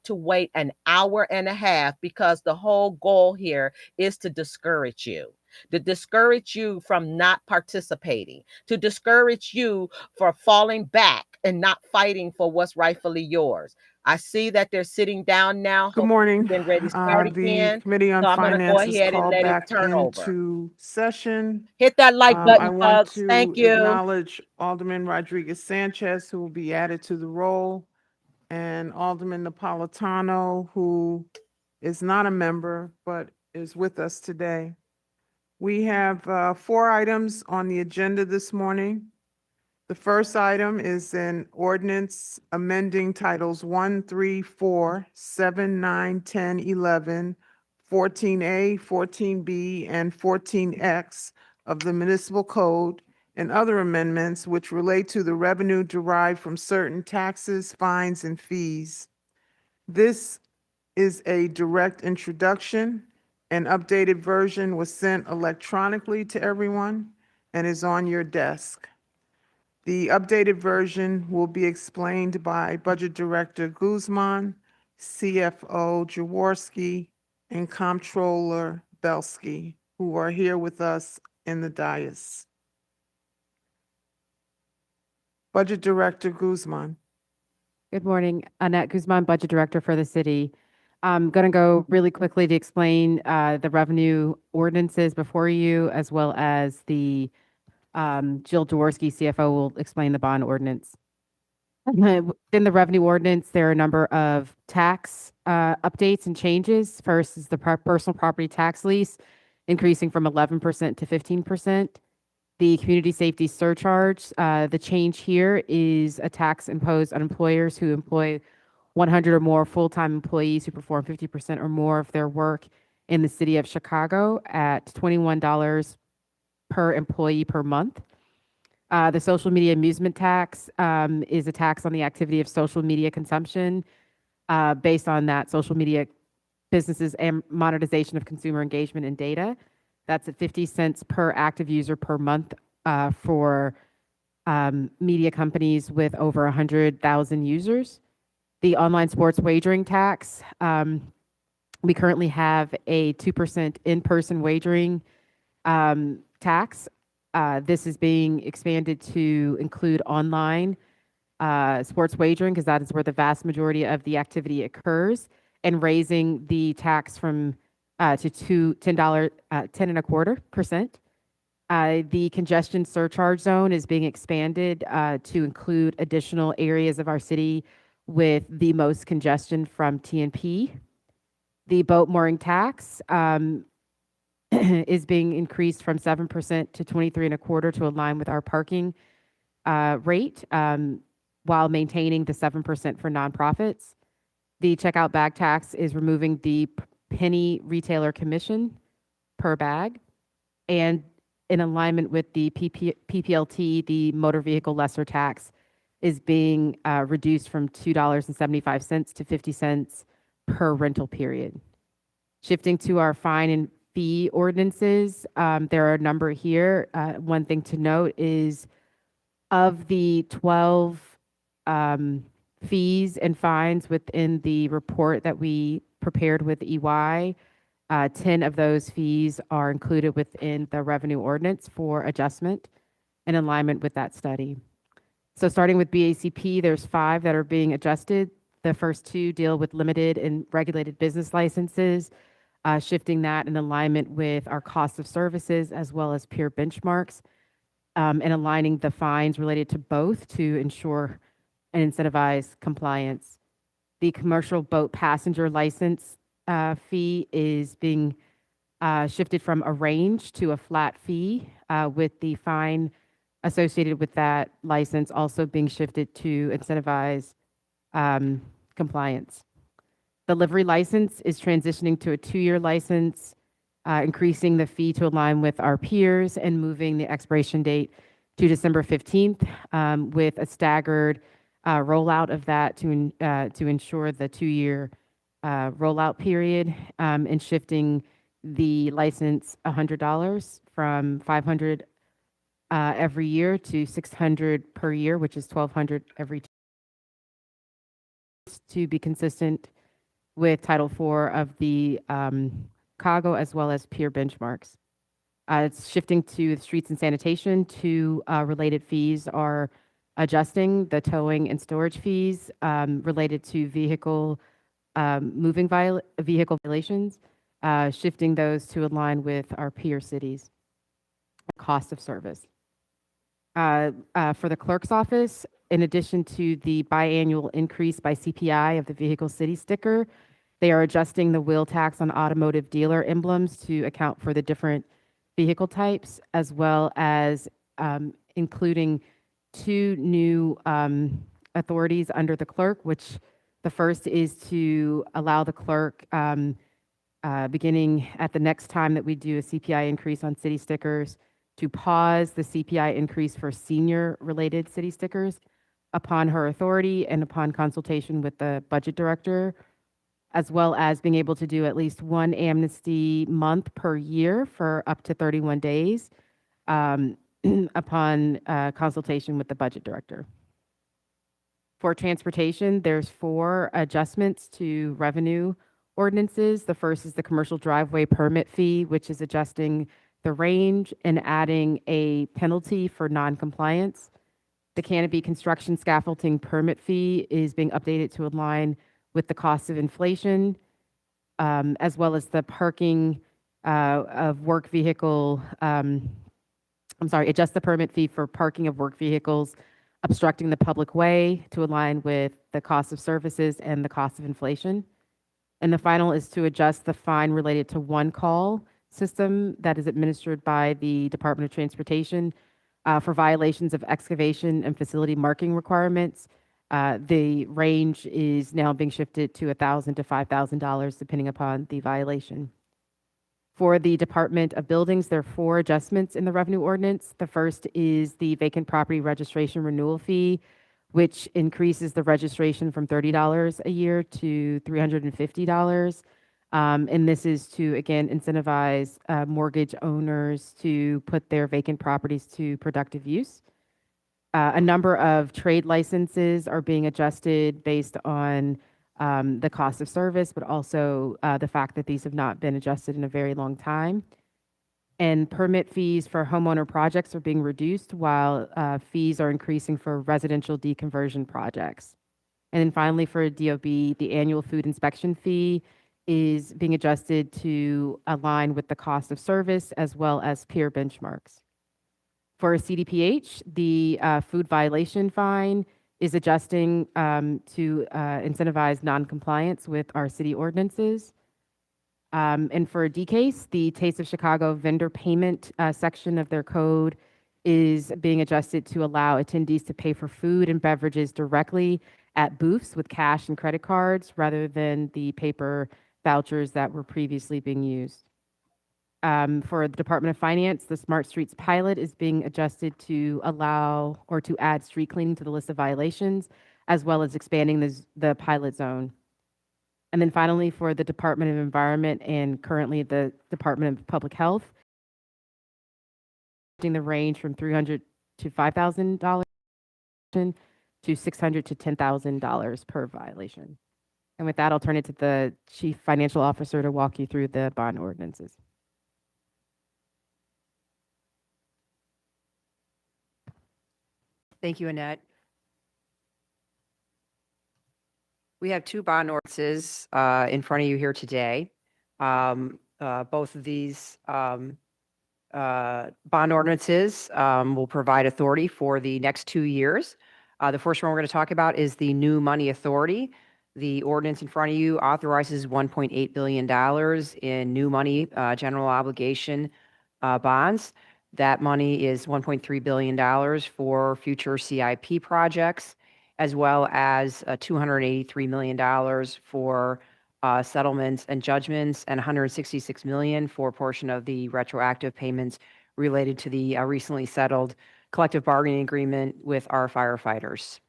to wait an hour and a half because the whole goal here is to discourage you from not participating, to discourage you for falling back and not fighting for what's rightfully yours. I see that they're sitting down now. Good Hopefully, morning. getting ready to start The again. Committee on So I'm going to go Finance is ahead and called let it back turn over. into session. Hit that like I button, want folks. to Thank you. acknowledge Alderman Rodriguez Sanchez, who will be added to the roll, and Alderman Napolitano, who is not a member but is with us today. We have 4 items on the agenda this morning. The first item is an ordinance amending titles 1, 3, 4, 7, 9, 10, 11, 14A, 14B, and 14X of the municipal code and other amendments which relate to the revenue derived from certain taxes, fines, and fees. This is a direct introduction. An updated version was sent electronically to everyone and is on your desk. The updated version will be explained by Budget Director Guzman, CFO Jaworski, and Comptroller Belsky, who are here with us in the dais. Budget Director Guzman. Good morning. Annette Guzman, Budget Director for the city. I'm going to go really quickly to explain the revenue ordinances before you, as well as the Jill Jaworski, CFO, will explain the bond ordinance. In the revenue ordinance, there are a number of tax updates and changes. First is the personal property tax lease, increasing from 11% to 15%. The community safety surcharge, the change here is a tax imposed on employers who employ 100 or more full-time employees who perform 50% or more of their work in the city of Chicago at $21 per employee per month. The social media amusement tax is a tax on the activity of social media consumption based on that social media businesses and monetization of consumer engagement and data. That's at 50 cents per active user per month for media companies with over 100,000 users. The online sports wagering tax, we currently have a 2% in-person wagering tax. This is being expanded to include online sports wagering because that is where the vast majority of the activity occurs, and raising the tax from to $10, 10.25%. The congestion surcharge zone is being expanded to include additional areas of our city with the most congestion from TNP. The boat mooring tax is being increased from 7% to 23.25% to align with our parking rate, while maintaining the 7% for nonprofits. The checkout bag tax is removing the penny retailer commission per bag, and in alignment with the PPLT, the motor vehicle lesser tax is being reduced from $2.75 to 50 cents per rental period. Shifting to our fine and fee ordinances, there are a number here. One thing to note is of the 12 fees and fines within the report that we prepared with EY, 10 of those fees are included within the revenue ordinance for adjustment in alignment with that study. So starting with BACP, there's 5 that are being adjusted. The first 2 deal with limited and regulated business licenses, shifting that in alignment with our cost of services as well as peer benchmarks, and aligning the fines related to both to ensure and incentivize compliance. The commercial boat passenger license fee is being shifted from a range to a flat fee, with the fine associated with that license also being shifted to incentivize compliance. The livery license is transitioning to a 2-year license, increasing the fee to align with our peers and moving the expiration date to December 15th, with a staggered rollout of that to ensure the 2-year rollout period, and shifting the license $100 from $500 every year to $600 per year, which is $1,200 every 2 years, to be consistent with Title IV of the CAGO as well as peer benchmarks. It's shifting to streets and sanitation. Two related fees are adjusting the towing and storage fees related to vehicle vehicle violations, shifting those to align with our peer cities. Cost of service. For the clerk's office, in addition to the biannual increase by CPI of the vehicle city sticker, they are adjusting the wheel tax on automotive dealer emblems to account for the different vehicle types, as well as including two new authorities under the clerk, which the first is to allow the clerk, beginning at the next time that we do a CPI increase on city stickers, to pause the CPI increase for senior-related city stickers upon her authority and upon consultation with the budget director, as well as being able to do at least one amnesty month per year for up to 31 days upon consultation with the budget director. For transportation, there's 4 adjustments to revenue ordinances. The first is the commercial driveway permit fee, which is adjusting the range and adding a penalty for noncompliance. The canopy construction scaffolding permit fee is being updated to align with the cost of inflation, as well as the parking of work vehicle, adjust the permit fee for parking of work vehicles obstructing the public way to align with the cost of services and the cost of inflation. And the final is to adjust the fine related to one call system that is administered by the Department of Transportation for violations of excavation and facility marking requirements. The range is now being shifted to $1,000 to $5,000 depending upon the violation. For the Department of Buildings, there are 4 adjustments in the revenue ordinance. The first is the vacant property registration renewal fee, which increases the registration from $30 a year to $350. And this is to, again, incentivize mortgage owners to put their vacant properties to productive use. A number of trade licenses are being adjusted based on the cost of service, but also the fact that these have not been adjusted in a very long time. And permit fees for homeowner projects are being reduced while fees are increasing for residential deconversion projects. And then finally, for DOB, the annual food inspection fee is being adjusted to align with the cost of service as well as peer benchmarks. For CDPH, the food violation fine is adjusting to incentivize noncompliance with our city ordinances. And for DCASE, the Taste of Chicago vendor payment section of their code is being adjusted to allow attendees to pay for food and beverages directly at booths with cash and credit cards rather than the paper vouchers that were previously being used. For the Department of Finance, the Smart Streets pilot is being adjusted to allow or to add street cleaning to the list of violations, as well as expanding the pilot zone. And then finally, for the Department of Environment and currently the Department of Public Health, the range from $300 to $5,000 to $600 to $10,000 per violation. And with that, I'll turn it to the Chief Financial Officer to walk you through the bond ordinances. Thank you, Annette. We have 2 bond ordinances in front of you here today. Both of these bond ordinances will provide authority for the next 2 years. The first one we're going to talk about is the new money authority. The ordinance in front of you authorizes $1.8 billion in new money general obligation bonds. That money is $1.3 billion for future CIP projects, as well as $283 million for settlements and judgments, and $166 million for a portion of the retroactive payments related to the recently settled collective bargaining agreement with our firefighters.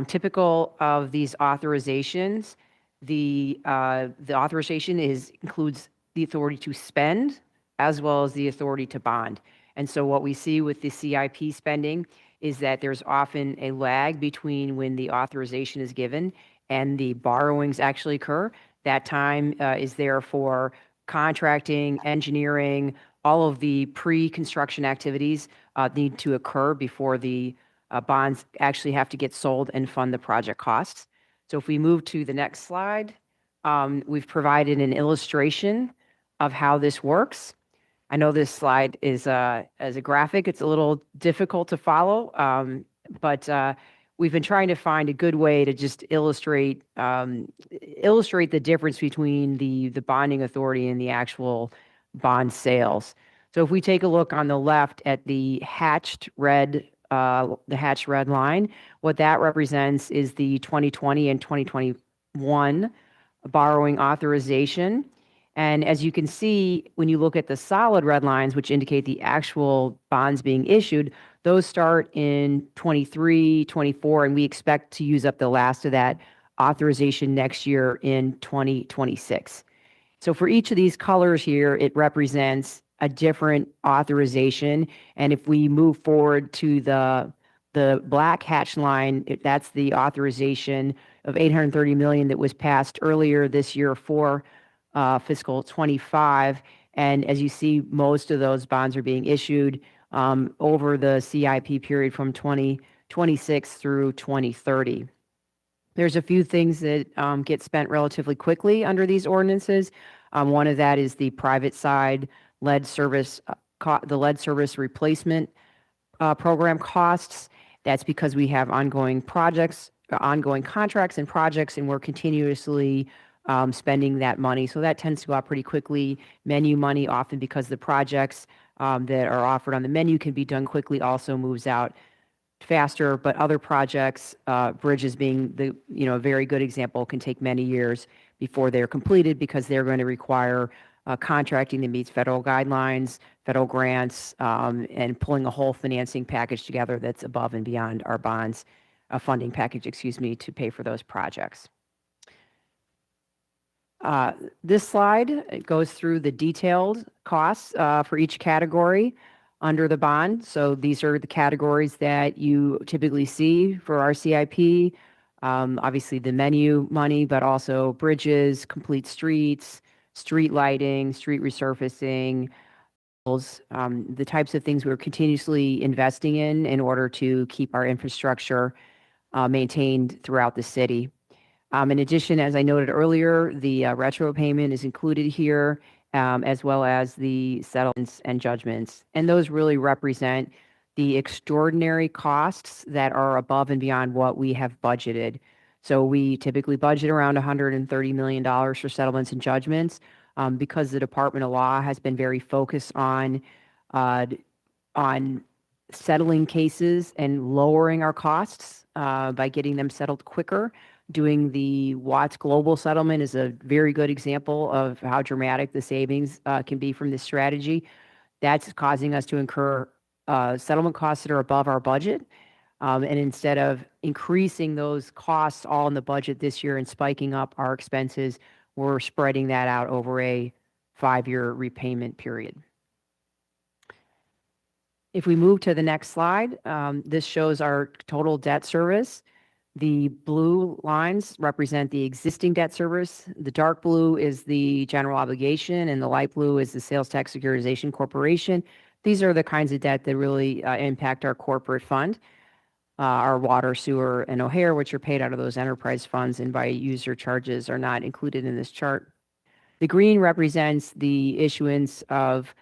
Typical of these authorizations, the authorization includes the authority to spend as well as the authority to bond. And so what we see with the CIP spending is that there's often a lag between when the authorization is given and the borrowings actually occur. That time is there for contracting, engineering, all of the pre-construction activities need to occur before the bonds actually have to get sold and fund the project costs. So if we move to the next slide, we've provided an illustration of how this works. I know this slide is as a graphic, it's a little difficult to follow, but we've been trying to find a good way to just illustrate the difference between the bonding authority and the actual bond sales. So if we take a look on the left at the hatched red line, what that represents is the 2020 and 2021 borrowing authorization. And as you can see, when you look at the solid red lines, which indicate the actual bonds being issued, those start in 23, 24, and we expect to use up the last of that authorization next year in 2026. So for each of these colors here, it represents a different authorization. And if we move forward to the black hatch line, that's the authorization of $830 million that was passed earlier this year for fiscal 25. And as you see, most of those bonds are being issued over the CIP period from 2026 through 2030. There's a few things that get spent relatively quickly under these ordinances. One of that is the private side lead service, the lead service replacement program costs. That's because we have ongoing projects, ongoing contracts and projects, and we're continuously spending that money. So that tends to go out pretty quickly. Menu money, often because the projects that are offered on the menu can be done quickly, also moves out faster. But other projects, bridges being a very good example, can take many years before they're completed because they're going to require contracting that meets federal guidelines, federal grants, and pulling a whole financing package together that's above and beyond our bonds, funding package, to pay for those projects. This slide goes through the detailed costs for each category under the bond. So these are the categories that you typically see for our CIP. Obviously the menu money, but also bridges, complete streets, street lighting, street resurfacing, the types of things we're continuously investing in order to keep our infrastructure maintained throughout the city. In addition, as I noted earlier, the retro payment is included here, as well as the settlements and judgments. And those really represent the extraordinary costs that are above and beyond what we have budgeted. So we typically budget around $130 million for settlements and judgments because the Department of Law has been very focused on settling cases and lowering our costs by getting them settled quicker. Doing the Watts Global settlement is a very good example of how dramatic the savings can be from this strategy. That's causing us to incur settlement costs that are above our budget. And instead of increasing those costs all in the budget this year and spiking up our expenses, we're spreading that out over a 5-year repayment period. If we move to the next slide, this shows our total debt service. The blue lines represent the existing debt service. The dark blue is the general obligation, and the light blue is the sales tax securitization corporation. These are the kinds of debt that really impact our corporate fund, our water, sewer, and O'Hare, which are paid out of those enterprise funds and by user charges are not included in this chart. The green represents the issuance of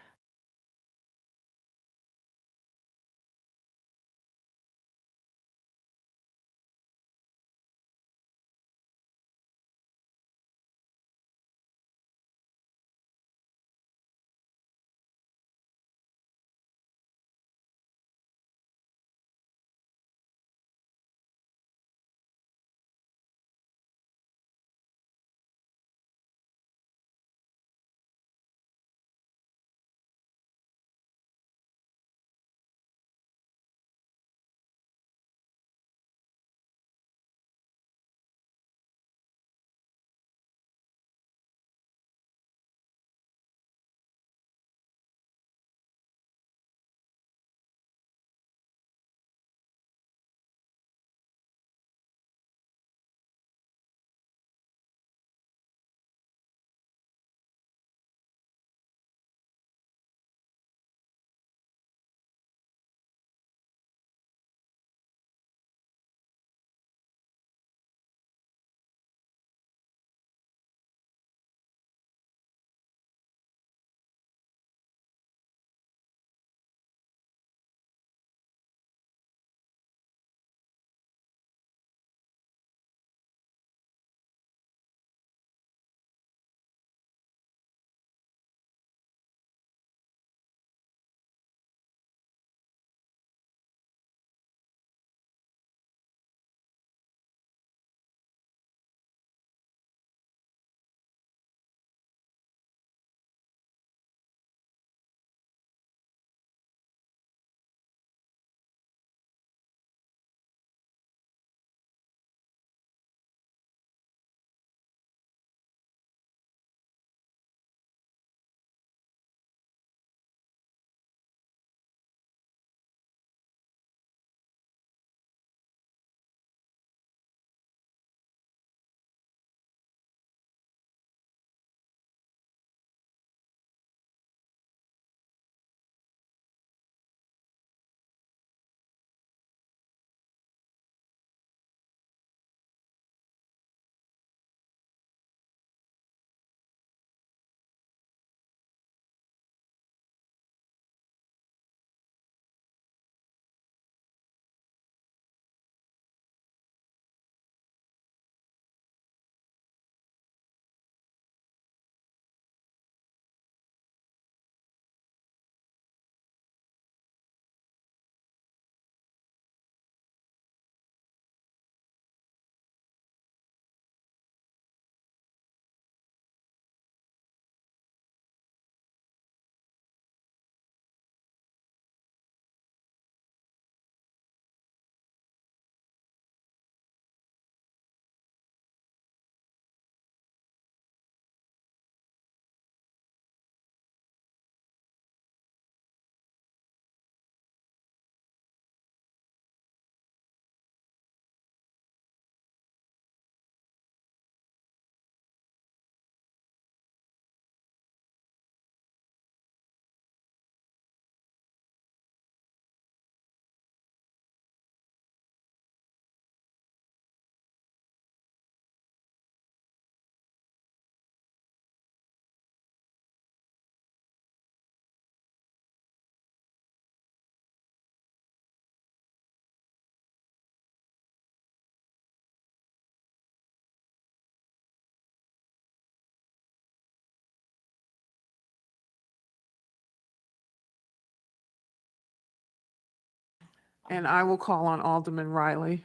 And I will call on Alderman Riley,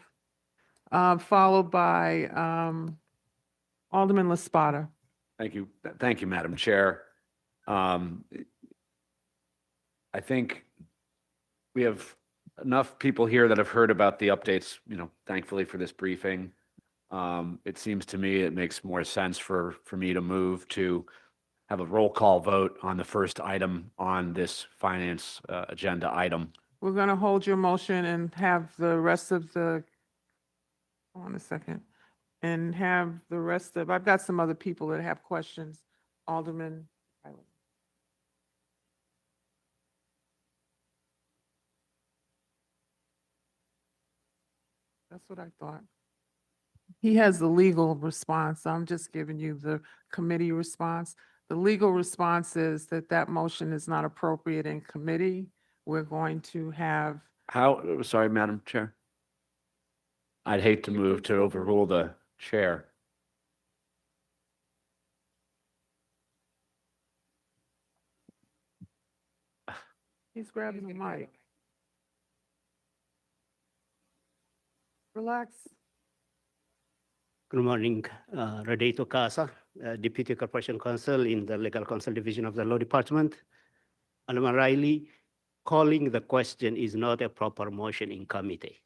followed by Alderman Laspada. Thank you. Thank you, Madam Chair. I think we have enough people here that have heard about the updates, thankfully for this briefing. It seems to me it makes more sense for me to move to have a roll call vote on the first item on this finance agenda item. We're going to hold your motion and have the rest of the, hold on a second, and have the rest of, I've got some other people that have questions. Alderman Riley. That's what I thought. He has the legal response. I'm just giving you the committee response. The legal response is that that motion is not appropriate in committee. We're going to have, Sorry, Madam Chair. I'd hate to move to overrule the chair. he's grabbing the mic. Relax. Good morning, Radito Casa, Deputy Corporation Counsel in the Legal Counsel Division of the Law Department. Alderman Riley, calling the question is not a proper motion in committee.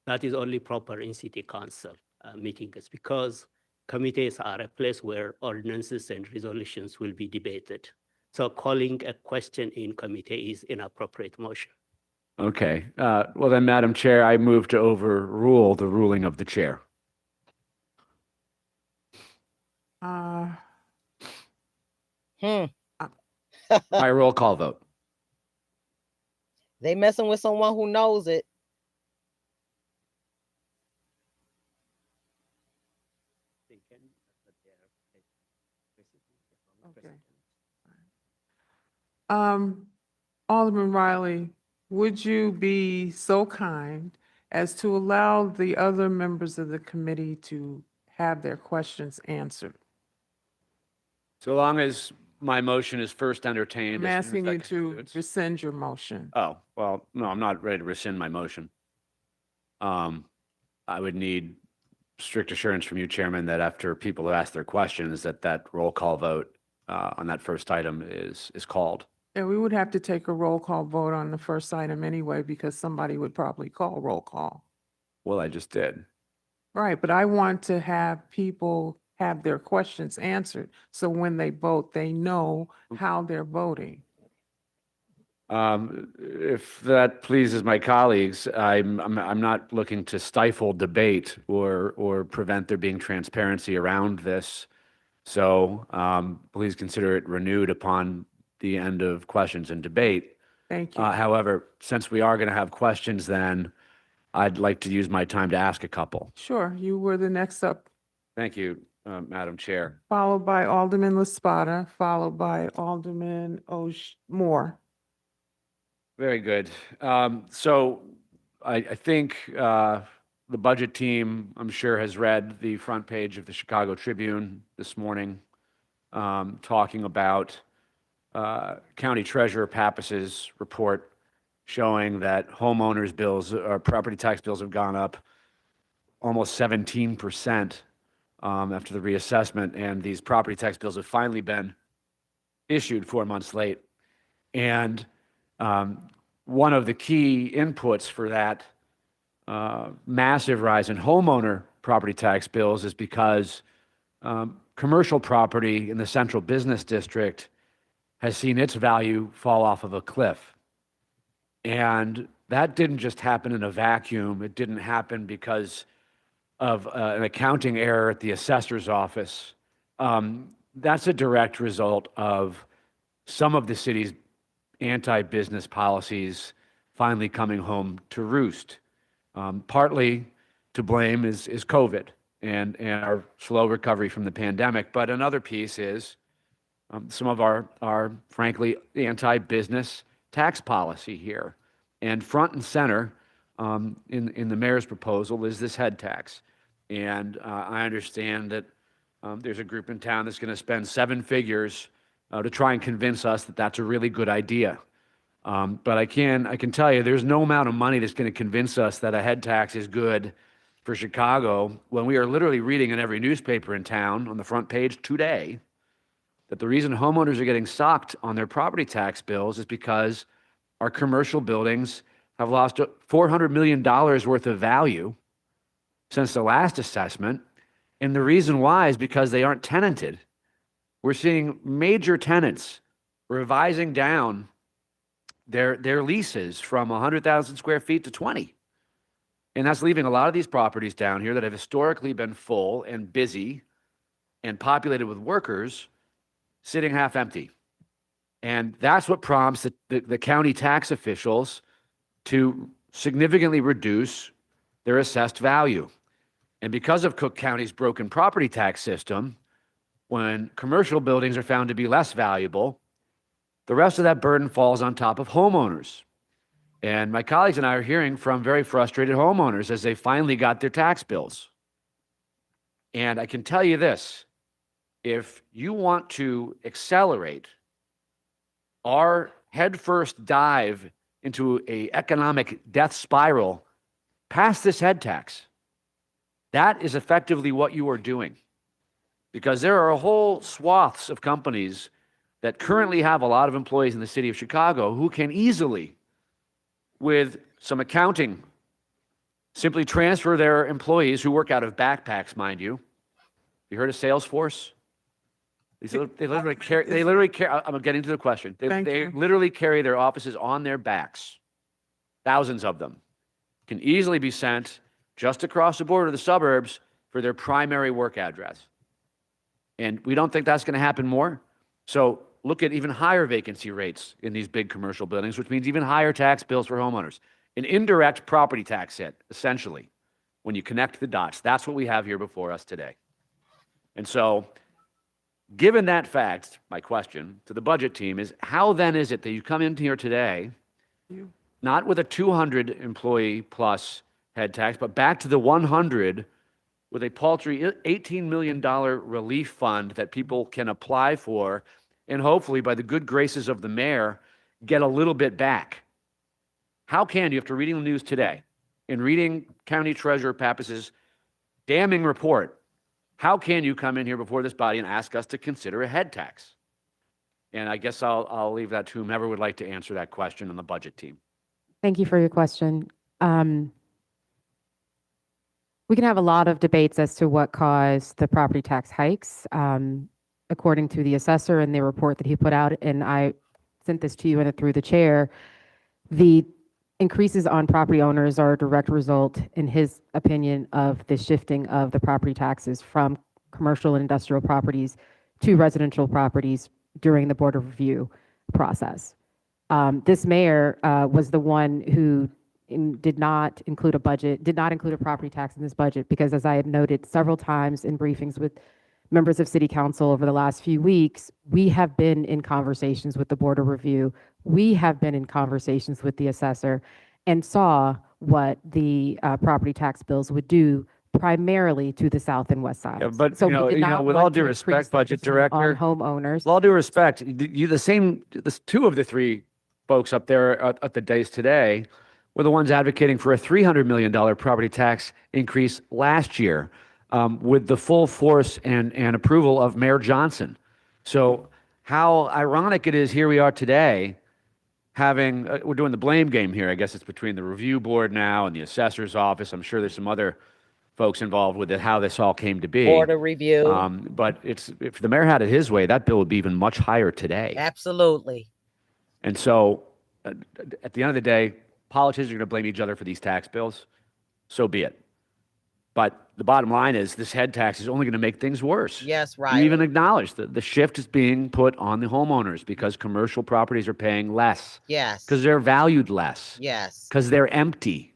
That is only proper in City Council meetings because committees are a place where ordinances and resolutions will be debated. So calling a question in committee is inappropriate motion. Okay. Well then, Madam Chair, I move to overrule the ruling of the chair. By roll call vote. They messing with someone who knows it. Okay. Alderman Riley, would you be so kind as to allow the other members of the committee to have their questions answered? So long as my motion is first entertained. I'm as soon asking as that you to concludes. rescind your motion. Oh, well, no, I'm not ready to rescind my motion. I would need strict assurance from you, Chairman, that after people have asked their questions, that roll call vote on that first item is called. Yeah, we would have to take a roll call vote on the first item anyway, because somebody would probably call roll call. Well, I just did. Right, but I want to have people have their questions answered, so when they vote, they know how they're voting. If that pleases my colleagues, I'm not looking to stifle debate or prevent there being transparency around this. So please consider it renewed upon the end of questions and debate. Thank you. However, since we are going to have questions, then I'd like to use my time to ask a couple. Sure, you were the next up, Thank you, Madam Chair. followed by Alderman Laspada, followed by Alderman Moore. Very good. So I think the budget team, I'm sure, has read the front page of the Chicago Tribune this morning, talking about County Treasurer Pappas's report showing that homeowners bills or property tax bills have gone up almost 17% after the reassessment, and these property tax bills have finally been issued 4 months late. And one of the key inputs for that massive rise in homeowner property tax bills is because commercial property in the central business district has seen its value fall off of a cliff. And that didn't just happen in a vacuum. It didn't happen because of an accounting error at the assessor's office. That's a direct result of some of the city's anti-business policies finally coming home to roost. Partly to blame is COVID and our slow recovery from the pandemic, but another piece is some of our frankly anti-business tax policy here. And front and center in the mayor's proposal is this head tax. And I understand that there's a group in town that's going to spend 7 figures to try and convince us that that's a really good idea. But I can tell you, there's no amount of money that's going to convince us that a head tax is good for Chicago when we are literally reading in every newspaper in town on the front page today that the reason homeowners are getting socked on their property tax bills is because our commercial buildings have lost $400 million worth of value since the last assessment. And the reason why is because they aren't tenanted. We're seeing major tenants revising down their leases from 100,000 square feet to 20. And that's leaving a lot of these properties down here that have historically been full and busy and populated with workers sitting half empty. And that's what prompts the county tax officials to significantly reduce their assessed value. And because of Cook County's broken property tax system, when commercial buildings are found to be less valuable, the rest of that burden falls on top of homeowners. And my colleagues and I are hearing from very frustrated homeowners as they finally got their tax bills. And I can tell you this, if you want to accelerate our headfirst dive into an economic death spiral past this head tax, that is effectively what you are doing. Because there are whole swaths of companies that currently have a lot of employees in the city of Chicago who can easily, with some accounting, simply transfer their employees who work out of backpacks, mind you. You heard of Salesforce? They literally carry, I'm getting to the question. They literally carry their offices on their backs. Thousands of them can easily be sent just across the border to the suburbs for their primary work address. And we don't think that's going to happen more. So look at even higher vacancy rates in these big commercial buildings, which means even higher tax bills for homeowners. An indirect property tax hit, essentially, when you connect the dots. That's what we have here before us today. And so, given that fact, my question to the budget team is, how then is it that you come in here today, not with a 200 employee plus head tax, but back to the 100 with a paltry $18 million relief fund that people can apply for, and hopefully, by the good graces of the mayor, get a little bit back? How can you, after reading the news today and reading County Treasurer Pappas's damning report, how can you come in here before this body and ask us to consider a head tax? And I guess I'll leave that to whomever would like to answer that question on the budget team. Thank you for your question. We can have a lot of debates as to what caused the property tax hikes. According to the assessor and the report that he put out, and I sent this to you and through the chair, the increases on property owners are a direct result, in his opinion, of the shifting of the property taxes from commercial and industrial properties to residential properties during the board of review process. This mayor was the one who did not include a property tax in this budget, because as I had noted several times in briefings with members of city council over the last few weeks, we have been in conversations with the board of review. We have been in conversations with the assessor and saw what the property tax bills would do primarily to the south and west side. Yeah, but So you we did know, not with all want due to respect, increase the budget percent on director, homeowners. with all due respect, two of the three folks up there at the dais today were the ones advocating for a $300 million property tax increase last year, with the full force and approval of Mayor Johnson. So how ironic it is, here we are today having, we're doing the blame game here. I guess it's between the review board now and the assessor's office. I'm sure there's some other folks involved with it, how this all came to be. Board of review. But if the mayor had it his way, that bill would be even much higher today. Absolutely. And so at the end of the day, politicians are going to blame each other for these tax bills. So be it. But the bottom line is this head tax is only going to make things worse. Yes, You right. even acknowledge that the shift is being put on the homeowners because commercial properties are paying less, Yes. because they're valued less, Yes. because they're empty.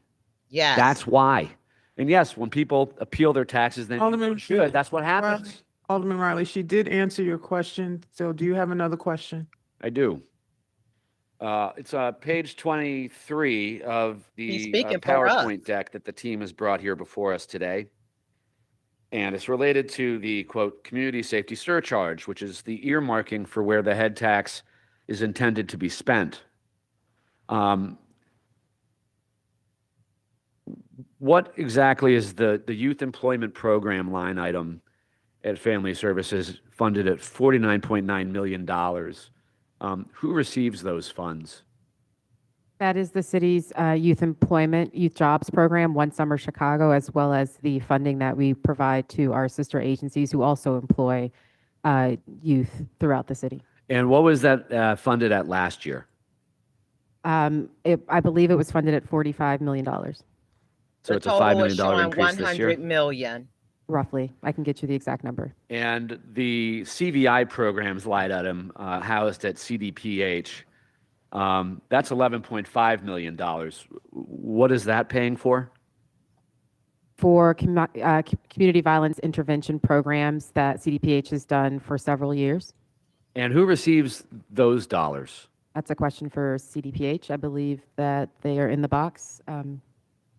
Yes. That's why. And yes, when people appeal their taxes, then Alderman should. That's what happens. Alderman Riley, she did answer your question. So do you have another question? I do. It's page 23 of He's the speaking for us. PowerPoint deck that the team has brought here before us today. And it's related to the, quote, community safety surcharge, which is the earmarking for where the head tax is intended to be spent. Um, What exactly is the youth employment program line item at Family Services funded at $49.9 million? Who receives those funds? That is the city's youth employment, youth jobs program, One Summer Chicago, as well as the funding that we provide to our sister agencies who also employ youth throughout the city. And what was that funded at last year? I believe it was funded at $45 million, So The it's a $5 total is million showing increase this year? 100 million. roughly. I can get you the exact number. And the CVI programs line item housed at CDPH, that's $11.5 million. What is that paying for? For community violence intervention programs that CDPH has done for several years. And who receives those dollars? That's a question for CDPH. I believe that they are in the box.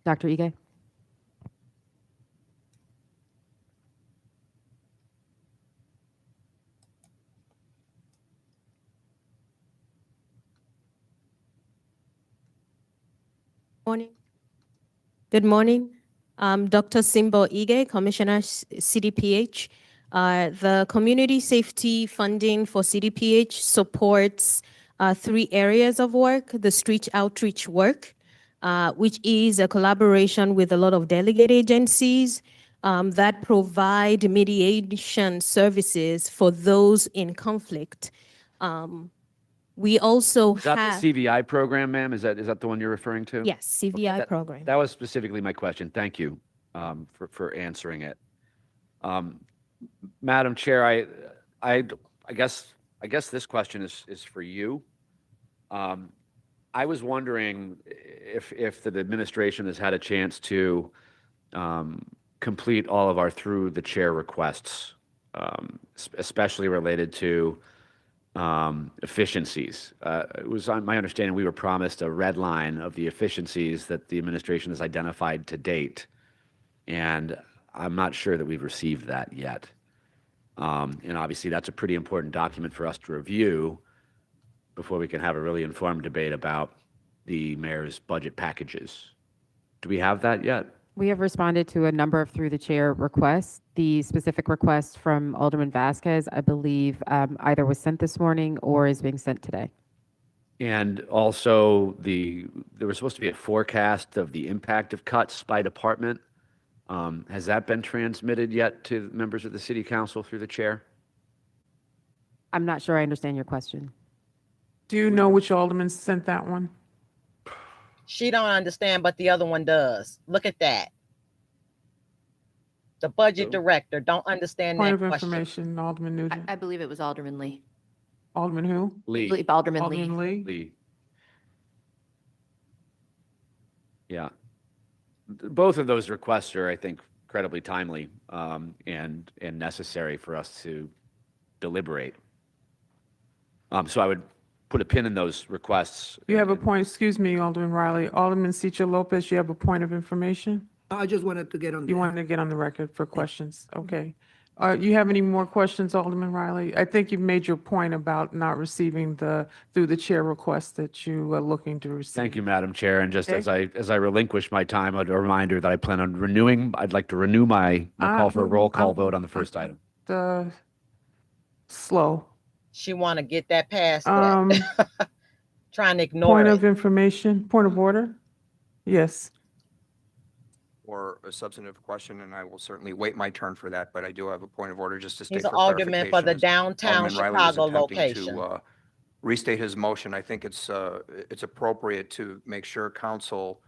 Dr. Ige? Morning. Good morning. Dr. Simbo Ige, Commissioner CDPH. The community safety funding for CDPH supports 3 areas of work: the street outreach work, which is a collaboration with a lot of delegate agencies that provide mediation services for those in conflict. We also Is that have, the CVI program, ma'am? Is that the one you're referring to? yes, CVI that- program. That was specifically my question. Thank you for answering it. Madam Chair, I guess this question is for you. I was wondering if the administration has had a chance to complete all of our through the chair requests, especially related to efficiencies. It was on my understanding we were promised a red line of the efficiencies that the administration has identified to date, and I'm not sure that we've received that yet. And obviously, that's a pretty important document for us to review before we can have a really informed debate about the mayor's budget packages. Do we have that yet? We have responded to a number of through the chair requests. The specific request from Alderman Vasquez, I believe, either was sent this morning or is being sent today. And also, there was supposed to be a forecast of the impact of cuts by department. Has that been transmitted yet to members of the city council through the chair? I'm not sure I understand your question. Do you know which alderman sent that one? She don't understand, but the other one does. Look at that. The budget director don't understand Point that of question. information, Alderman Nugent. I believe it was Alderman Lee. Alderman who? I Lee. believe Alderman Lee. Alderman Lee? Lee. Yeah. Both of those requests are, I think, incredibly timely and necessary for us to deliberate. So I would put a pin in those requests. You have a point, excuse me, Alderman Riley. Alderman Cicha Lopez, you have a point of information? I just wanted to get on. You wanted to get on the record for questions? Okay. You have any more questions, Alderman Riley? I think you've made your point about not receiving the, through the chair request that you are looking to receive. Thank you, Madam Chair. And just Okay. as I relinquish my time, a reminder that I plan on I'd like to renew my call for a roll call vote on the first item. Slow. She want to get that past Um, that. Trying to ignore Point it. of information, point of order? Yes. Or a substantive question, and I will certainly wait my turn for that, but I do have a point of order just to state He's for an alderman for the clarification, as downtown Alderman Riley was Chicago attempting location. to restate his motion. I think it's appropriate to make sure council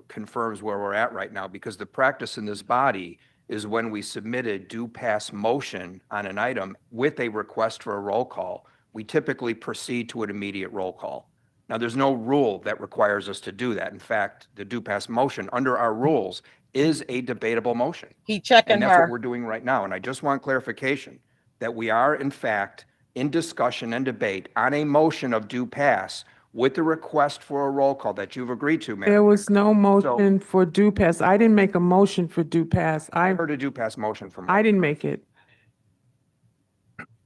confirms where we're at right now, because the practice in this body is when we submitted due pass motion on an item with a request for a roll call, we typically proceed to an immediate roll call. Now, there's no rule that requires us to do that. In fact, the due pass motion under our rules is a debatable motion. He checking And that's what her. we're doing right now. And I just want clarification that we are in fact in discussion and debate on a motion of due pass with the request for a roll call that you've agreed to, There Madam. was no motion for due pass. I didn't make a motion for due pass. I heard a due pass motion from. I didn't make it.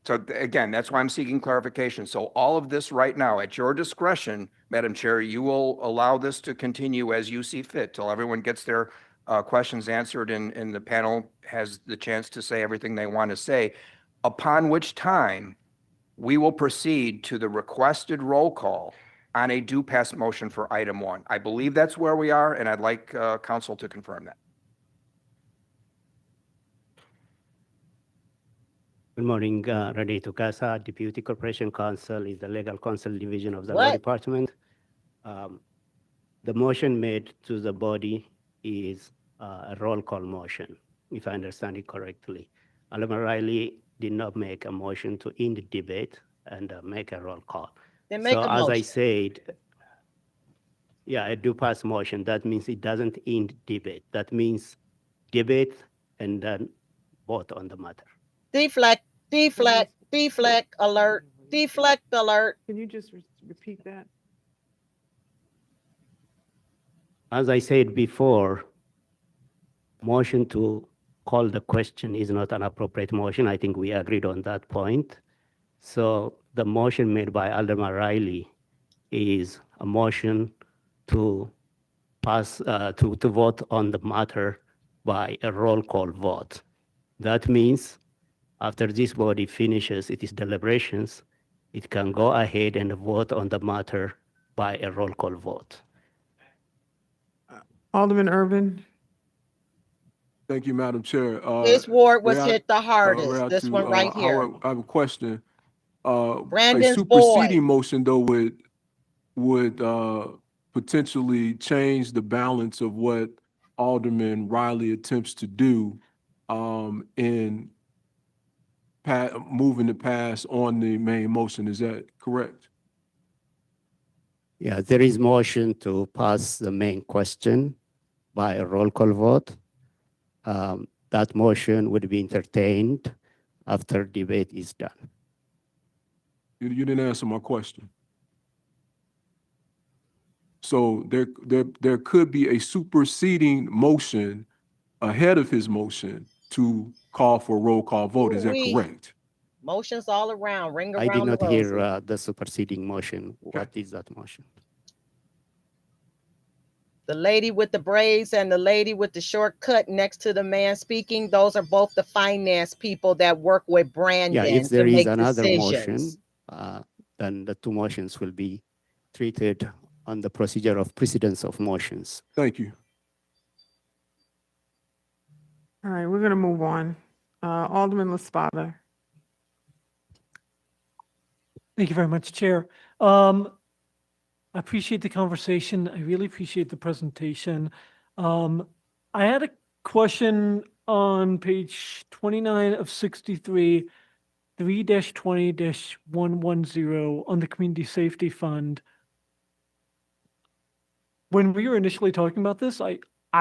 So again, that's why I'm seeking clarification. So all of this right now, at your discretion, Madam Chair, you will allow this to continue as you see fit till everyone gets their questions answered and the panel has the chance to say everything they want to say, upon which time we will proceed to the requested roll call on a do pass motion for item 1. I believe that's where we are, and I'd like council to confirm that. Good morning, Rene Casa, Deputy Corporation Counsel, is the Legal Counsel Division of the Law What? Department. The motion made to the body is a roll call motion, if I understand it correctly. Alderman Riley did not make a motion to end the debate and make a roll call. Then make So a as I motion. said, yeah, a do pass motion. That means it doesn't end debate. That means debate and then vote on the matter. Deflect, deflect, deflect alert, deflect alert. Can you just repeat that? As I said before, motion to call the question is not an appropriate motion. I think we agreed on that point. So the motion made by Alderman Riley is a motion to pass, to vote on the matter by a roll call vote. That means after this body finishes its deliberations, it can go ahead and vote on the matter by a roll call vote. Alderman Urban? Thank you, Madam Chair. This ward was Ray, I- hit the hardest. Ray, This to, one right here. Howard, I have a question. A Brandon's superseding boy. motion, though, would potentially change the balance of what Alderman Riley attempts to do in moving to pass on the main motion. Is that correct? Yeah, there is motion to pass the main question by a roll call vote. That motion would be entertained after debate is done. You didn't answer my question. So there could be a superseding motion ahead of his motion to call for a roll call vote. Is that Ooh-wee. correct? Motions all around, ring around I did not the hear rosy. the superseding motion. What is that motion? The lady with the braids and the lady with the short cut next to the man speaking, those are both the finance people that work with Brandon Yeah, if to there is make another decisions. motion, then the two motions will be treated on the procedure of precedence of motions. Thank you. All right, we're going to move on. Alderman LaSpada. Thank you very much, Chair. I appreciate the conversation. I really appreciate the presentation. I had a question on page 29 of 63, 3-20-110 on the Community Safety Fund. When we were initially talking about this, I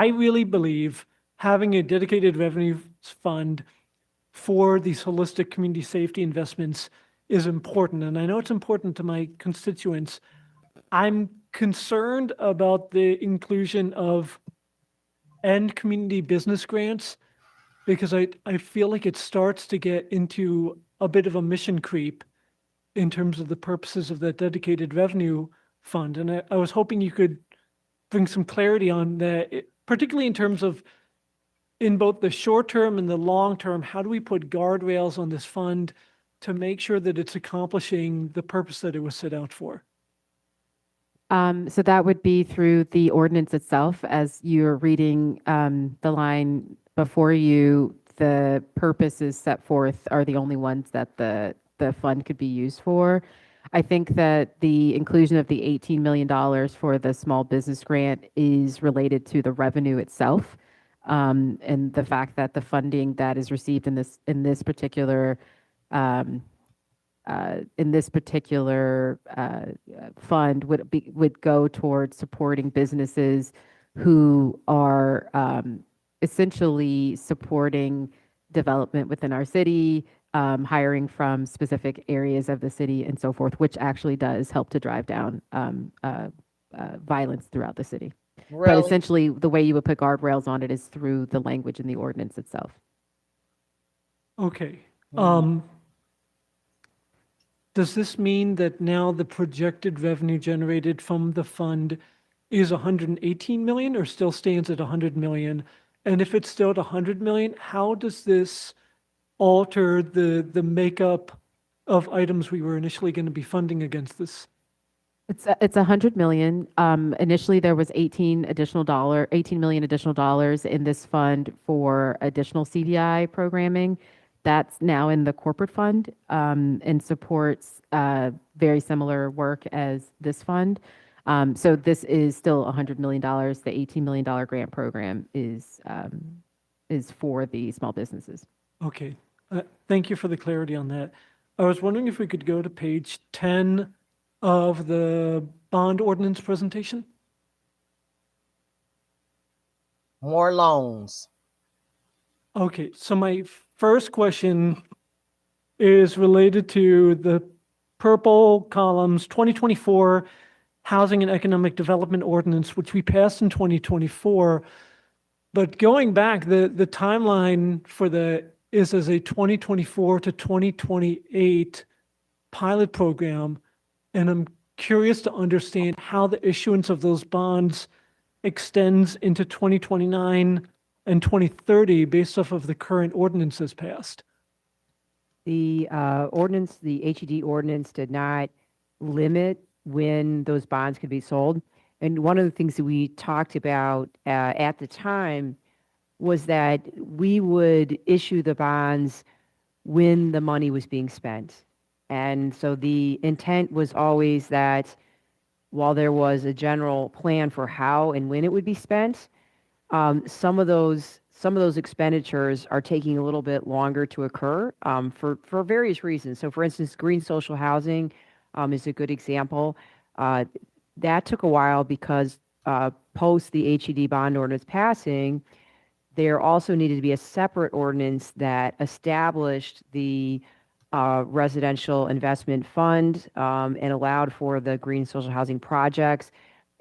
really believe having a dedicated revenue fund for these holistic community safety investments is important. And I know it's important to my constituents. I'm concerned about the inclusion of end community business grants because I feel like it starts to get into a bit of a mission creep in terms of the purposes of that dedicated revenue fund. And I was hoping you could bring some clarity on that, particularly in terms of in both the short term and the long term, how do we put guardrails on this fund to make sure that it's accomplishing the purpose that it was set out for? So that would be through the ordinance itself. As you're reading the line before you, the purposes set forth are the only ones that the fund could be used for. I think that the inclusion of the $18 million for the small business grant is related to the revenue itself, and the fact that the funding that is received in this particular fund would go towards supporting businesses who are essentially supporting development within our city, hiring from specific areas of the city and so forth, which actually does help to drive down violence throughout the city. But Really? essentially, the way you would put guardrails on it is through the language in the ordinance itself. Okay. does this mean that now the projected revenue generated from the fund is 118 million or still stands at 100 million? And if it's still at 100 million, how does this alter the makeup of items we were initially going to be funding against this? It's 100 million. Initially, there was 18 million additional dollars in this fund for additional CDI programming. That's now in the corporate fund, and supports very similar work as this fund. So this is still $100 million. The $18 million grant program is for the small businesses. Okay, thank you for the clarity on that. I was wondering if we could go to page 10 of the bond ordinance presentation. More loans. Okay, so my first question is related to the purple columns, 2024 Housing and Economic Development Ordinance, which we passed in 2024. But going back, the timeline for is as a 2024 to 2028 pilot program. And I'm curious to understand how the issuance of those bonds extends into 2029 and 2030 based off of the current ordinances passed. The ordinance, the HED ordinance did not limit when those bonds could be sold. And one of the things that we talked about at the time was that we would issue the bonds when the money was being spent. And so the intent was always that while there was a general plan for how and when it would be spent, some of those expenditures are taking a little bit longer to occur for various reasons. So for instance, green social housing is a good example. That took a while because post the HED bond ordinance passing, there also needed to be a separate ordinance that established the residential investment fund and allowed for the green social housing projects.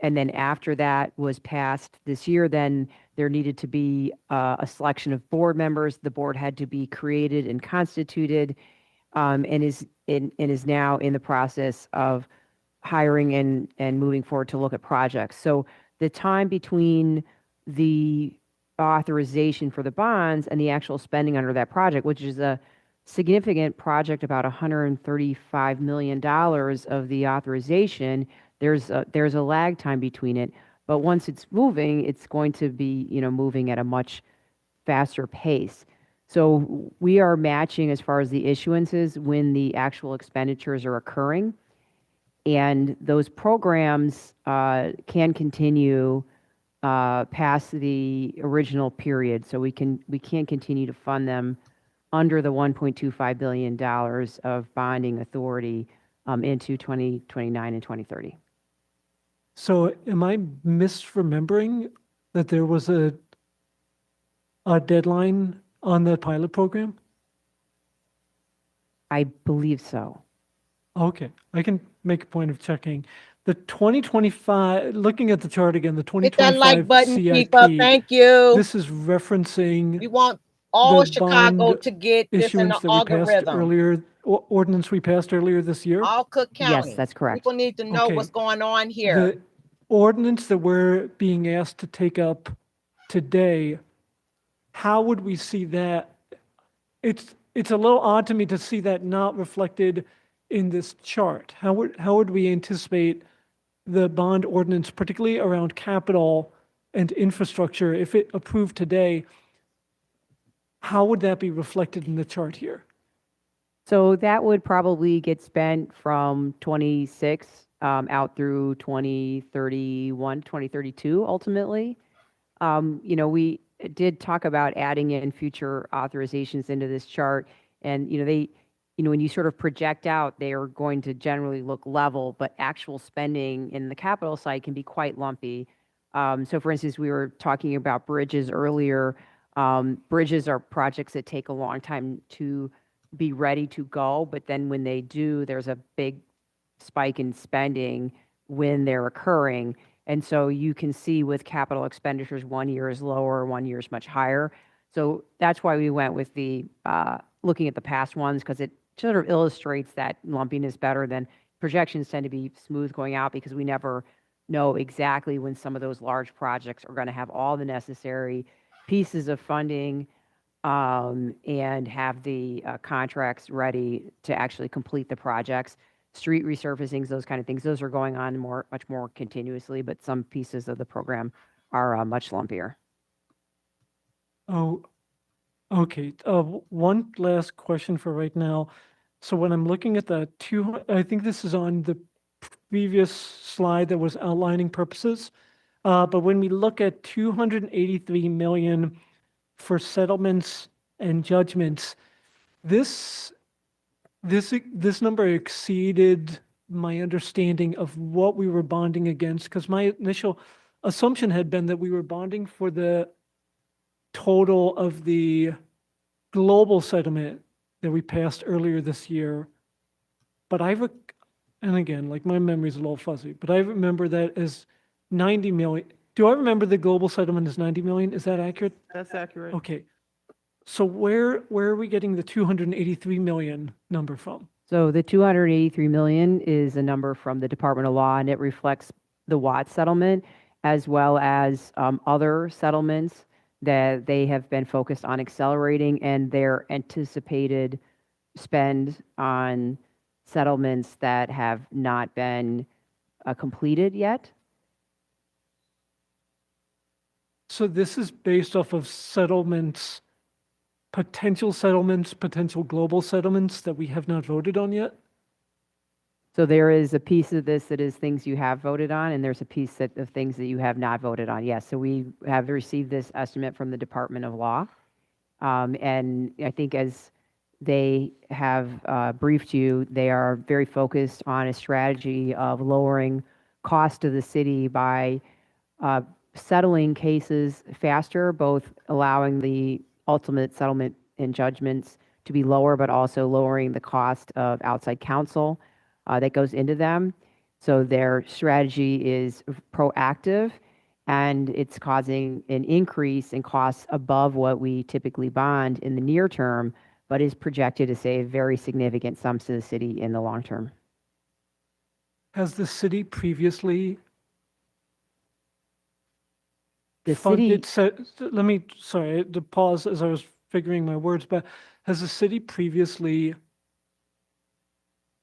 And then after that was passed this year, then there needed to be a selection of board members. The board had to be created and constituted, and is now in the process of hiring and moving forward to look at projects. So the time between the authorization for the bonds and the actual spending under that project, which is a significant project, about $135 million of the authorization, there's a lag time between it. But once it's moving, it's going to be, moving at a much faster pace. So we are matching as far as the issuances when the actual expenditures are occurring. And those programs can continue past the original period. So we can continue to fund them under the $1.25 billion of bonding authority into 2029 and 2030. So am I misremembering that there was a deadline on the pilot program? I believe so. Okay, I can make a point of checking. The 2025, looking at the chart again, the Hit that like 2025 button, people. CIP, Thank you. this is referencing We want all the Chicago bond to get this in issuance the that we passed algorithm. earlier, ordinance we passed earlier this year. All Cook County. Yes, that's correct. People need to know Okay. what's going on here. The ordinance that we're being asked to take up today, how would we see that? It's a little odd to me to see that not reflected in this chart. How would we anticipate the bond ordinance, particularly around capital and infrastructure, if it approved today, how would that be reflected in the chart here? So that would probably get spent from 26 out through 2031, 2032, ultimately. We did talk about adding in future authorizations into this chart, and when you sort of project out, they are going to generally look level, but actual spending in the capital side can be quite lumpy. So for instance, we were talking about bridges earlier. Bridges are projects that take a long time to be ready to go, but then when they do, there's a big spike in spending when they're occurring. And so you can see with capital expenditures, 1 year is lower, 1 year is much higher. So that's why we went with the looking at the past ones, because sort of illustrates that lumpiness better than projections tend to be smooth going out because we never know exactly when some of those large projects are going to have all the necessary pieces of funding and have the contracts ready to actually complete the projects. Street resurfacings, those kind of things, those are going on much more continuously, but some pieces of the program are much lumpier. Oh, okay. One last question for right now. So when I'm looking at the I think this is on the previous slide that was outlining purposes. But when we look at 283 million for settlements and judgments, this number exceeded my understanding of what we were bonding against, because my initial assumption had been that we were bonding for the total of the global settlement that we passed earlier this year. But and again, like my memory's a little fuzzy, but I remember that as 90 million. Do I remember the global settlement as 90 million? Is that accurate? That's accurate. Okay. So where are we getting the 283 million number from? So the 283 million is a number from the Department of Law, and it reflects the Watts settlement as well as other settlements that they have been focused on accelerating and their anticipated spend on settlements that have not been completed yet. So this is based off of settlements, potential global settlements that we have not voted on yet? So there is a piece of this that is things you have voted on, and there's a piece of things that you have not voted on. Yes, so we have received this estimate from the Department of Law. And I think as they have briefed you, they are very focused on a strategy of lowering cost to the city by settling cases faster, both allowing the ultimate settlement and judgments to be lower, but also lowering the cost of outside counsel that goes into them. So their strategy is proactive, and it's causing an increase in costs above what we typically bond in the near term, but is projected to save very significant sums to the city in the long term. Has the city previously The city, sorry to pause as I was figuring my words, but has the city previously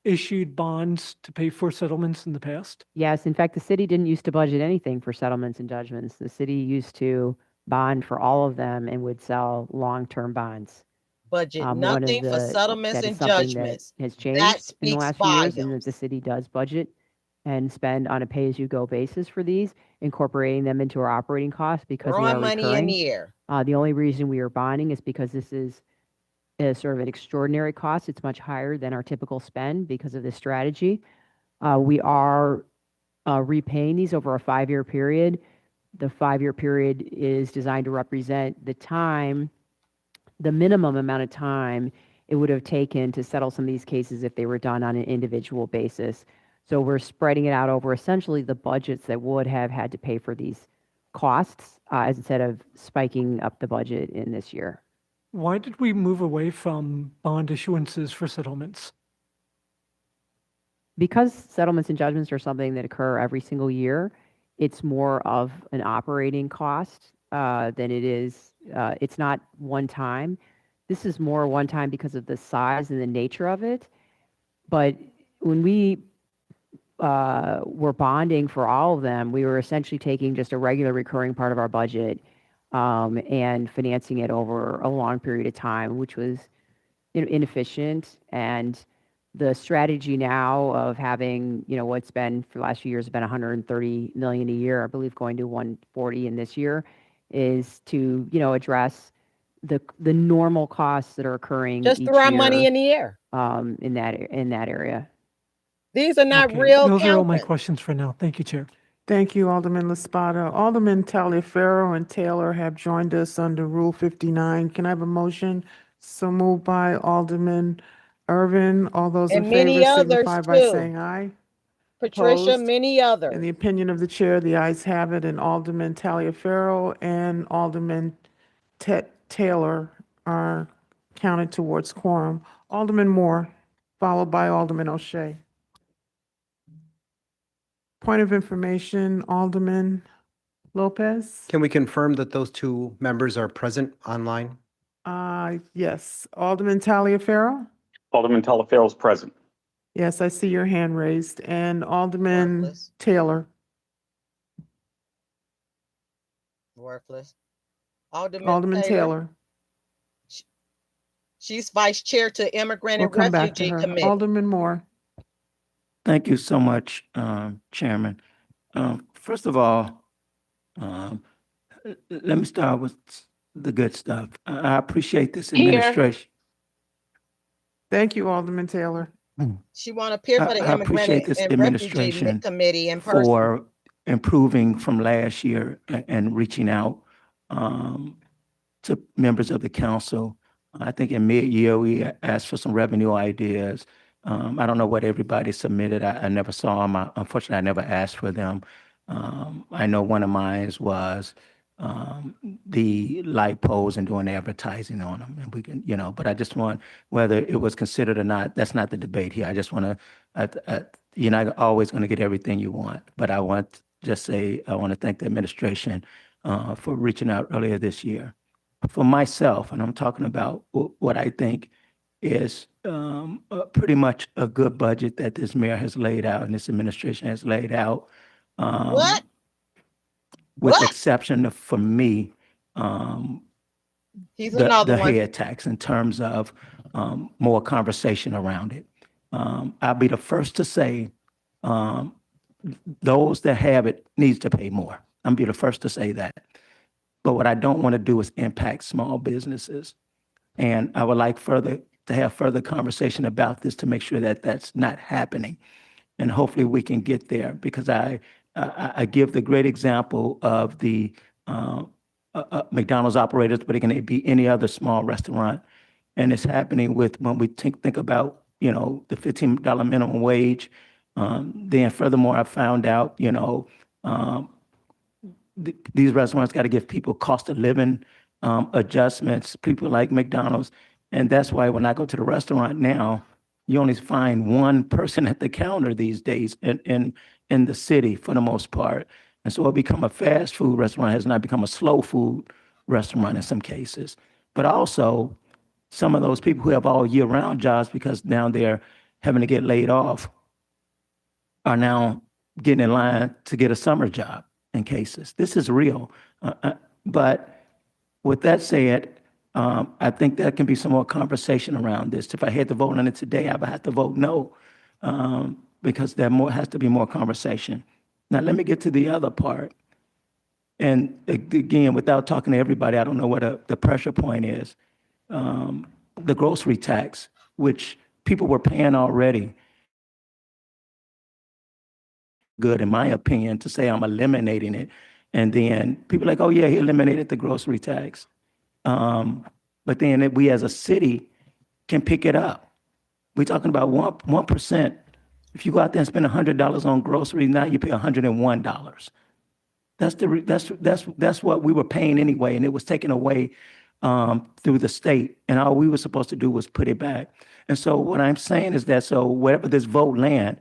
issued bonds to pay for settlements in the past? yes, in fact, the city didn't used to budget anything for settlements and judgments. The city used to bond for all of them and would sell long-term bonds. Budget One of nothing for settlements that is and something that judgments. has That changed in the speaks last few years, and that the volumes. city does budget and spend on a pay-as-you-go basis for these, incorporating them into our operating costs because they Throwing are money in recurring. the air. The only reason we are bonding is because this is sort of an extraordinary cost. It's much higher than our typical spend because of this strategy. We are repaying these over a 5-year period. The 5-year period is designed to represent the minimum amount of time it would have taken to settle some of these cases if they were done on an individual basis. So we're spreading it out over essentially the budgets that would have had to pay for these costs instead of spiking up the budget in this year. Why did we move away from bond issuances for settlements? Because settlements and judgments are something that occur every single year, it's more of an operating cost than it is, it's not one time. This is more one time because of the size and the nature of it. But when we were bonding for all of them, we were essentially taking just a regular recurring part of our budget and financing it over a long period of time, which was inefficient. And the strategy now of having, what's been for the last few years has been 130 million a year, I believe going to 140 in this year, is to, address the normal costs that are occurring Just each throw year money in the air. in that area. These are not Okay, real those are all my accountants. questions for now. Thank you, Chair. Thank you, Alderman Laspada. Alderman Taliaferro and Taylor have joined us under Rule 59. Can I have a motion? So moved by Alderman Irvin. All those in And many favor others signify by too. saying aye. Patricia, Opposed? many In others. the opinion of the chair, the ayes have it, and Alderman Taliaferro and Alderman Taylor are counted towards quorum. Alderman Moore. followed by Alderman O'Shea. Point of information, Alderman Lopez? Can we confirm that those two members are present online? Yes. Alderman Taliaferro? Alderman Talaferro is present. Yes, I see your hand raised. And Alderman Worthless. Taylor? Worthless. Alderman Alderman Taylor? She's vice chair to Immigrant We'll and come back to Refugee her. Committee. Alderman Moore? Thank you so much, Chairman. First of all, let me start with the good stuff. I appreciate this administration. Thank you, Alderman Taylor. She want to appear for the I appreciate Immigrant this and Refugee administration Committee in person. for improving from last year and reaching out to members of the council. I think in mid-year, we asked for some revenue ideas. I don't know what everybody submitted. I never saw them. Unfortunately, I never asked for them. I know one of mine was the light poles and doing advertising on them. And we can, but I just want, whether it was considered or not, that's not the debate here. I just want to, you're not always going to get everything you want, but I want to thank the administration for reaching out earlier this year. For myself, and I'm talking about what I think is pretty much a good budget that this mayor has laid out and this administration has laid out. What? With What? exception of, for me, He's another the one. head tax in terms of more conversation around it. I'll be the first to say those that have it needs to pay more. I'll be the first to say that. But what I don't want to do is impact small businesses. And I would like to have further conversation about this to make sure that that's not happening. And hopefully we can get there, because I give the great example of the McDonald's operators, but it can be any other small restaurant. And it's happening with, when we think about, the $15 minimum wage. Then furthermore, I found out, these restaurants got to give people cost of living adjustments, people like McDonald's. And that's why when I go to the restaurant now, you only find one person at the counter these days in the city for the most part. And so it become a fast food restaurant, has not become a slow food restaurant in some cases. But also some of those people who have all year round jobs, because now they're having to get laid off, are now getting in line to get a summer job in cases. This is real. But with that said, I think there can be some more conversation around this. If I had to vote on it today, I would have to vote no, because there has to be more conversation. Now, let me get to the other part. And again, without talking to everybody, I don't know what the pressure point is. The grocery tax, which people were paying already. Good, in my opinion, to say I'm eliminating it. And then people are like, oh yeah, he eliminated the grocery tax. But then we as a city can pick it up. We're talking about 1%. If you go out there and spend $100 on groceries, now you pay $101. That's what we were paying anyway, and it was taken away through the state, and all we were supposed to do was put it back. And so what I'm saying is that, so wherever this vote land,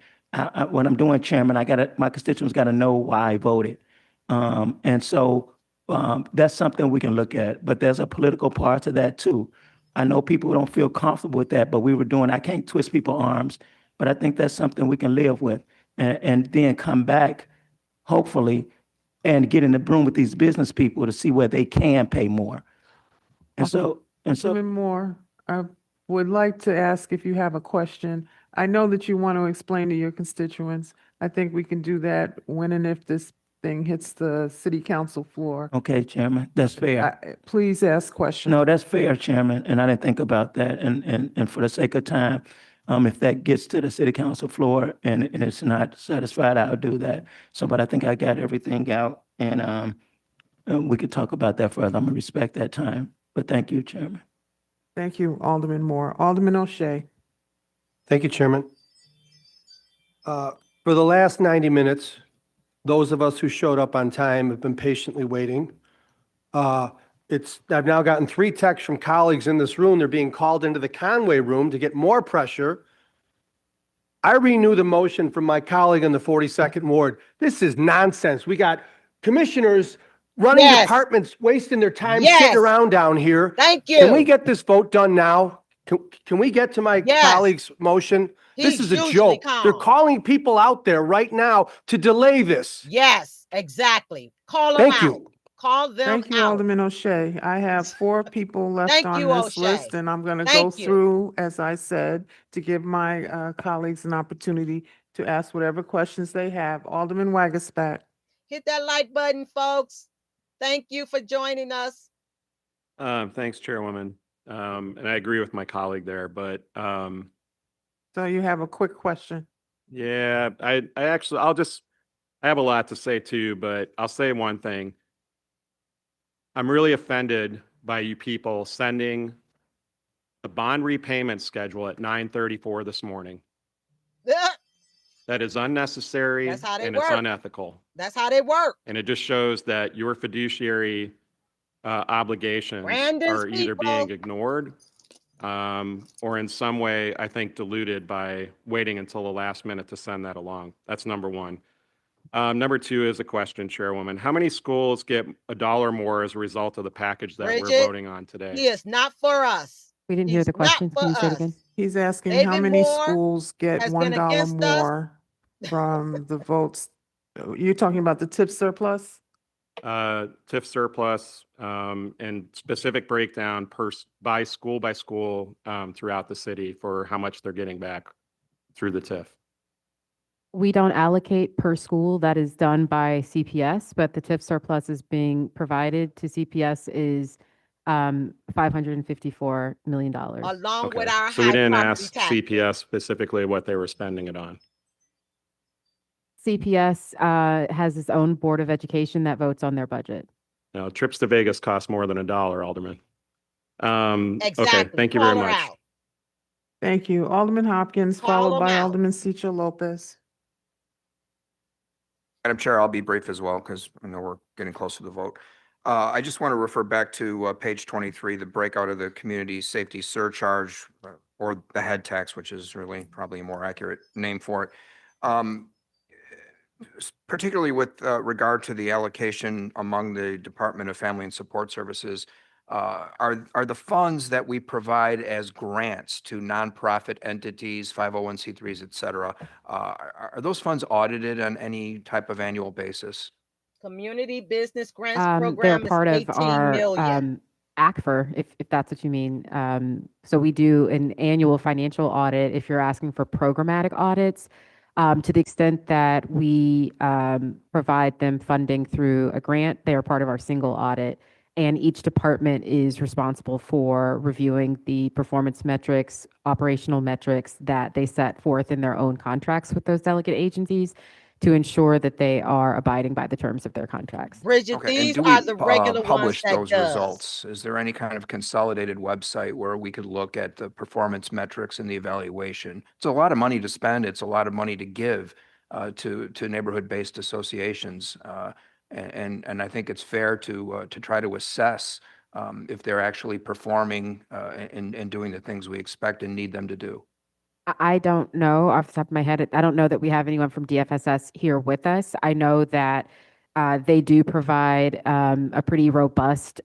what I'm doing, Chairman, my constituents got to know why I voted. And so that's something we can look at, but there's a political part to that too. I know people don't feel comfortable with that, but I can't twist people's arms, but I think that's something we can live with, and then come back, hopefully, and get in the room with these business people to see where they can pay more. Alderman Moore, I would like to ask if you have a question. I know that you want to explain to your constituents. I think we can do that when and if this thing hits the city council floor. Okay, Chairman, that's fair. Please ask questions. No, that's fair, Chairman, and I didn't think about that. And for the sake of time, if that gets to the city council floor and it's not satisfied, I'll do that. So, but I think I got everything out, and we could talk about that further. I'm gonna respect that time, but thank you, Chairman. Thank you, Alderman Moore. Alderman O'Shea. Thank you, Chairman. For the last 90 minutes, those of us who showed up on time have been patiently waiting. I've now gotten 3 texts from colleagues in this room. They're being called into the Conway room to get more pressure I renew the motion from my colleague in the 42nd Ward. This is nonsense. We got commissioners running Yes. departments, wasting their time Yes. sitting around down here. Thank you. Can we get this vote done now? Can we get to my Yes. colleague's motion? This He's is a usually joke. They're calm. calling people out there right now to delay this. Yes, exactly. Call them Thank out. you. Call them Thank you, out. Alderman O'Shea. I have 4 people left Thank on you, this O'Shea. list, and I'm going to go Thank you. through, as I said, to give my colleagues an opportunity to ask whatever questions they have. Alderman Wagaspat. Hit that like button, folks. Thank you for joining us. Thanks, Chairwoman. And I agree with my colleague there, but So you have a quick question. yeah, I actually, I have a lot to say too, but I'll say one thing. I'm really offended by you people sending the bond repayment schedule at 9:34 this morning. That is unnecessary That's how they and it's work. unethical. That's how they work. And it just shows that your fiduciary obligations Brandon's are either people. being ignored or in some way, I think, diluted by waiting until the last minute to send that along. That's number one. Number two is a question, Chairwoman. How many schools get $1 more as a result of the package that we're Bridget, voting on today? He is not for us. We didn't hear He's the question. not Can you for say it us. again? He's asking how David many Moore schools get has been $1 against us. more from the votes. You're talking about the tip surplus? TIF surplus and specific breakdown by school throughout the city for how much they're getting back through the TIF. We don't allocate per school. That is done by CPS, but the TIF surplus is being provided to CPS is $554 million. Along Okay, with our so we high didn't property ask taxes. CPS specifically what they were spending it on. CPS has its own Board of Education that votes on their budget. Now, trips to Vegas cost more than $1, Alderman. Exactly. Okay, thank you Call very her much. out. Thank you. Alderman Hopkins, Call followed them by out. Alderman Cicho Lopez. Madam Chair, I'll be brief as well because I know we're getting close to the vote. I just want to refer back to page 23, the breakout of the community safety surcharge or the head tax, which is really probably a more accurate name for it. Particularly with regard to the allocation among the Department of Family and Support Services, are the funds that we provide as grants to nonprofit entities, 501c3s, et cetera, are those funds audited on any type of annual basis? Community Business Grants They're Program is part of 18 our million. ACFR, if that's what you mean. So we do an annual financial audit if you're asking for programmatic audits. To the extent that we provide them funding through a grant, they are part of our single audit. And each department is responsible for reviewing the performance metrics, operational metrics that they set forth in their own contracts with those delegate agencies to ensure that they are abiding by the terms of their contracts. Bridget, Okay, and these do are we the regular ones publish that those does. results? Is there any kind of consolidated website where we could look at the performance metrics and the evaluation? It's a lot of money to spend. It's a lot of money to give to neighborhood-based associations. And I think it's fair to try to assess if they're actually performing and doing the things we expect and need them to do. I don't know off the top of my head. I don't know that we have anyone from DFSS here with us. I know that they do provide a pretty robust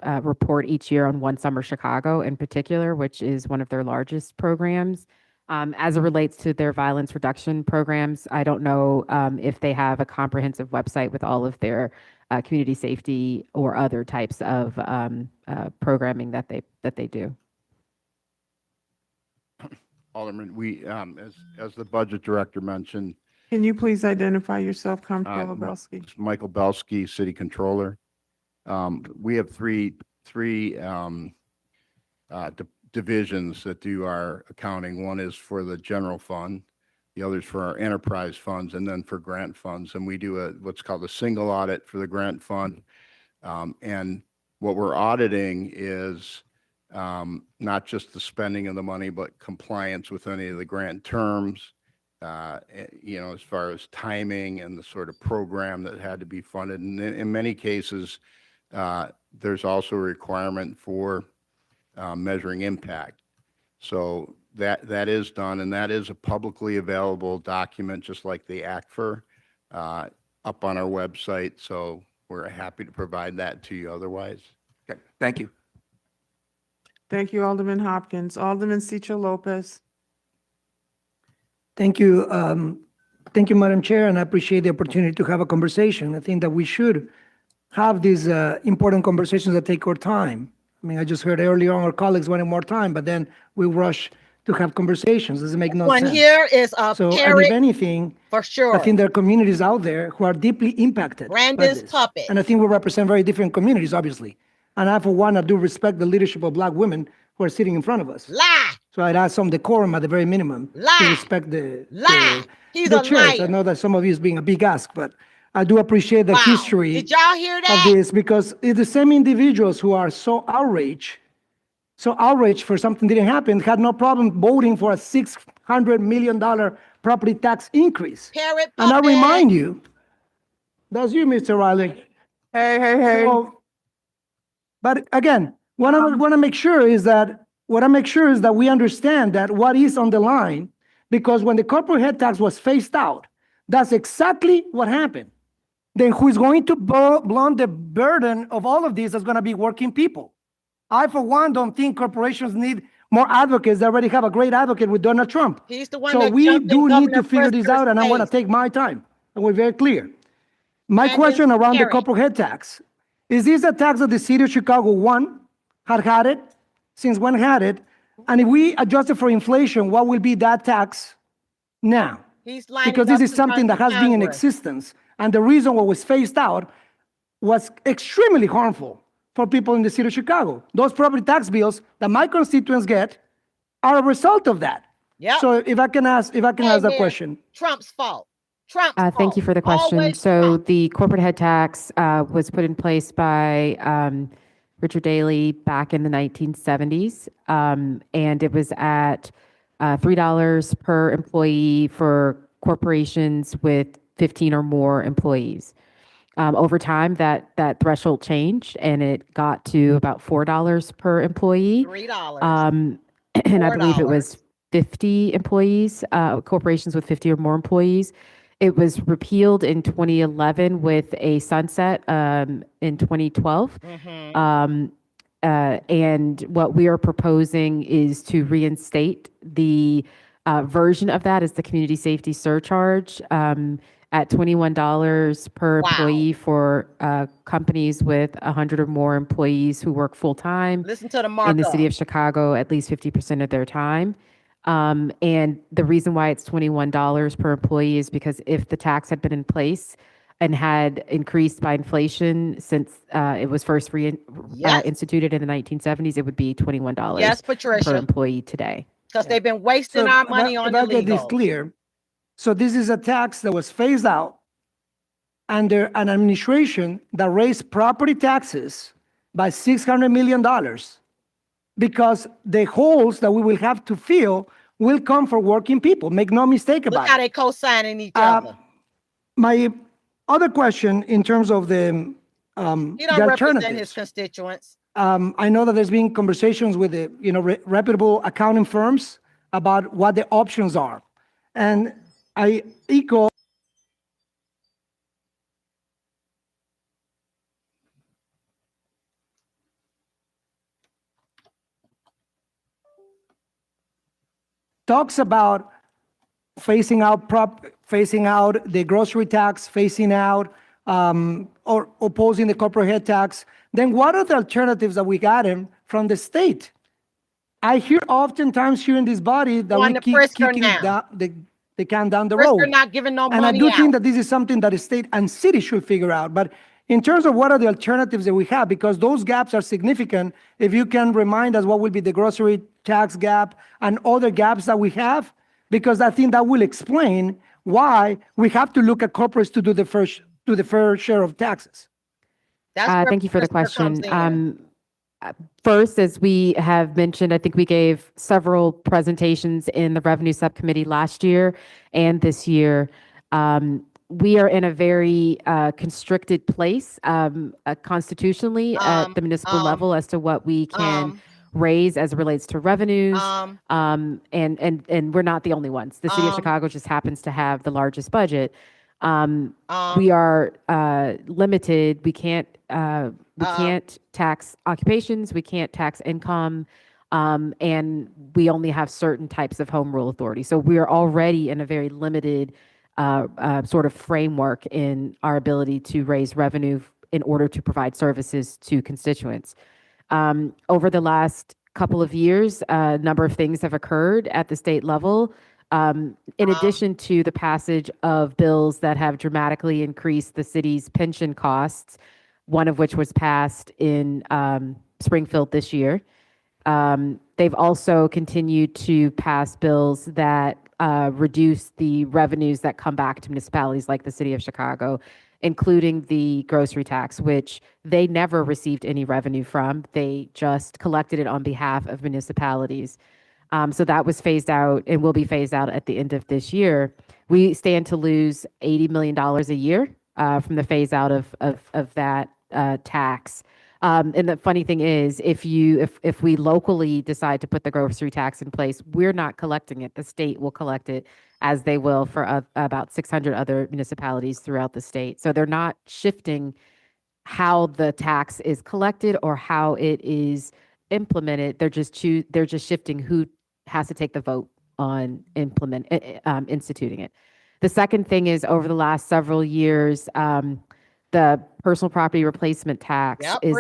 report each year on One Summer Chicago in particular, which is one of their largest programs. As it relates to their violence reduction programs, I don't know if they have a comprehensive website with all of their community safety or other types of programming that they do. Alderman, we, as the budget director mentioned, Can you please identify yourself, Comptroller Belsky? Michael Belsky, City Controller. We have three divisions that do our accounting. One is for the general fund, the other is for our enterprise funds, and then for grant funds. And we do what's called a single audit for the grant fund. And what we're auditing is not just the spending of the money, but compliance with any of the grant terms, as far as timing and the sort of program that had to be funded. And in many cases, there's also a requirement for measuring impact. So that is done, and that is a publicly available document, just like the ACFR, up on our website. So we're happy to provide that to you otherwise. Okay, thank you. Thank you, Alderman Hopkins. Alderman Cicho Lopez. Thank you. Thank you, Madam Chair, and I appreciate the opportunity to have a conversation. I think that we should have these important conversations that take our time. I mean, I just heard earlier on our colleagues wanted more time, but then we rush to have conversations. Doesn't make no One sense. here is a So, and if parrot anything, for sure. I think there are communities out there who are deeply impacted by Brandon's this. puppet. And I think we represent very different communities, obviously. And I, for one, I do respect the leadership of Black women who are sitting in front of us. Lie. So I'd ask some decorum at the very minimum Lie. to respect the He's the a chairs. I liar. know that some of you is being a big ask, but I do appreciate the Wow. history Did y'all hear of that? this, because it's the same individuals who are so outraged for something didn't happen, had no problem voting for a $600 million property tax increase. Parrot And I puppet. remind you, that's you, Mr. Riley. Hey. So, but again, what I want to make sure is that we understand that what is on the line, because when the corporate head tax was phased out, that's exactly what happened. Then who's going to blunt the burden of all of this is going to be working people. I, for one, don't think corporations need more advocates. They already have a great advocate with Donald Trump. He's the one So that we jumped in do need Governor to figure this Pritzker's out, and I'm going to face. take my time. And we're very clear. My Brandon's question around the parrot. corporate head tax, is this a tax that the city of Chicago, one, had it? Since when had it? And if we adjust it for inflation, what will be that tax now? He's lining Because this up is to something run that for has been in Congress. existence. And the reason why it was phased out was extremely harmful for people in the city of Chicago. Those property tax bills that my constituents get are a result of that. Yep. So if I can ask that Mayor, question. Trump's fault. Trump's fault. Thank you for the question. Always So Trump. the corporate head tax was put in place by Richard Daley back in the 1970s, and it was at $3 per employee for corporations with 15 or more employees. Over time, that threshold changed, and it got to about $4 per employee. $3. And I believe it $4. was 50 employees, corporations with 50 or more employees. It was repealed in 2011 with a sunset in 2012. Mhm. And what we are proposing is to reinstate the version of that as the community safety surcharge at $21 per Wow. employee for companies with 100 or more employees who work full-time Listen to the in the city markup. of Chicago at least 50% of their time. And the reason why it's $21 per employee is because if the tax had been in place and had increased by inflation since it was first Yes. instituted in the 1970s, it would be $21 Yes, per Patricia. employee today. Because they've been wasting So our money on if I get this illegals. clear, so this is a tax that was phased out under an administration that raised property taxes by $600 million because the holes that we will have to fill will come for working people. Make no mistake Look about how it. they co-signing each Uh, other. My other question in terms of the He don't represent his alternatives. constituents. I know that there's been conversations with the, reputable accounting firms about what the options are. And I echo talks about phasing out the grocery tax, phasing out or opposing the corporate head tax. Then what are the alternatives that we got from the state? I hear oftentimes here in this body that Going we to keep Pritzker kicking now. the can down the Pritzker road. not giving no And I money do think out. that this is something that the state and city should figure out. But in terms of what are the alternatives that we have, because those gaps are significant, if you can remind us what will be the grocery tax gap and other gaps that we have, because I think that will explain why we have to look at corporates to do the fair share of taxes. That's where Thank you for the Pritzker comes question. in. First, as we have mentioned, I think we gave several presentations in the Revenue Subcommittee last year and this year. We are in a very constricted place constitutionally at the municipal level as to what we can raise as it relates to revenues. Um, And we're not the only ones. The city of Um, Chicago just happens to have the largest budget. um, We are limited. We can't tax occupations. We can't tax income. And we only have certain types of home rule authority. So we are already in a very limited sort of framework in our ability to raise revenue in order to provide services to constituents. Over the last couple of years, a number of things have occurred at the state level. In addition to the passage of bills that have dramatically increased the city's pension costs, one of which was passed in Springfield this year. They've also continued to pass bills that reduce the revenues that come back to municipalities like the city of Chicago, including the grocery tax, which they never received any revenue from. They just collected it on behalf of municipalities. So that was phased out and will be phased out at the end of this year. We stand to lose $80 million a year from the phase out of that tax. And the funny thing is, if we locally decide to put the grocery tax in place, we're not collecting it. The state will collect it, as they will for about 600 other municipalities throughout the state. So they're not shifting how the tax is collected or how it is implemented. They're just shifting who has to take the vote on instituting it. The second thing is, over the last several years, the personal property replacement tax is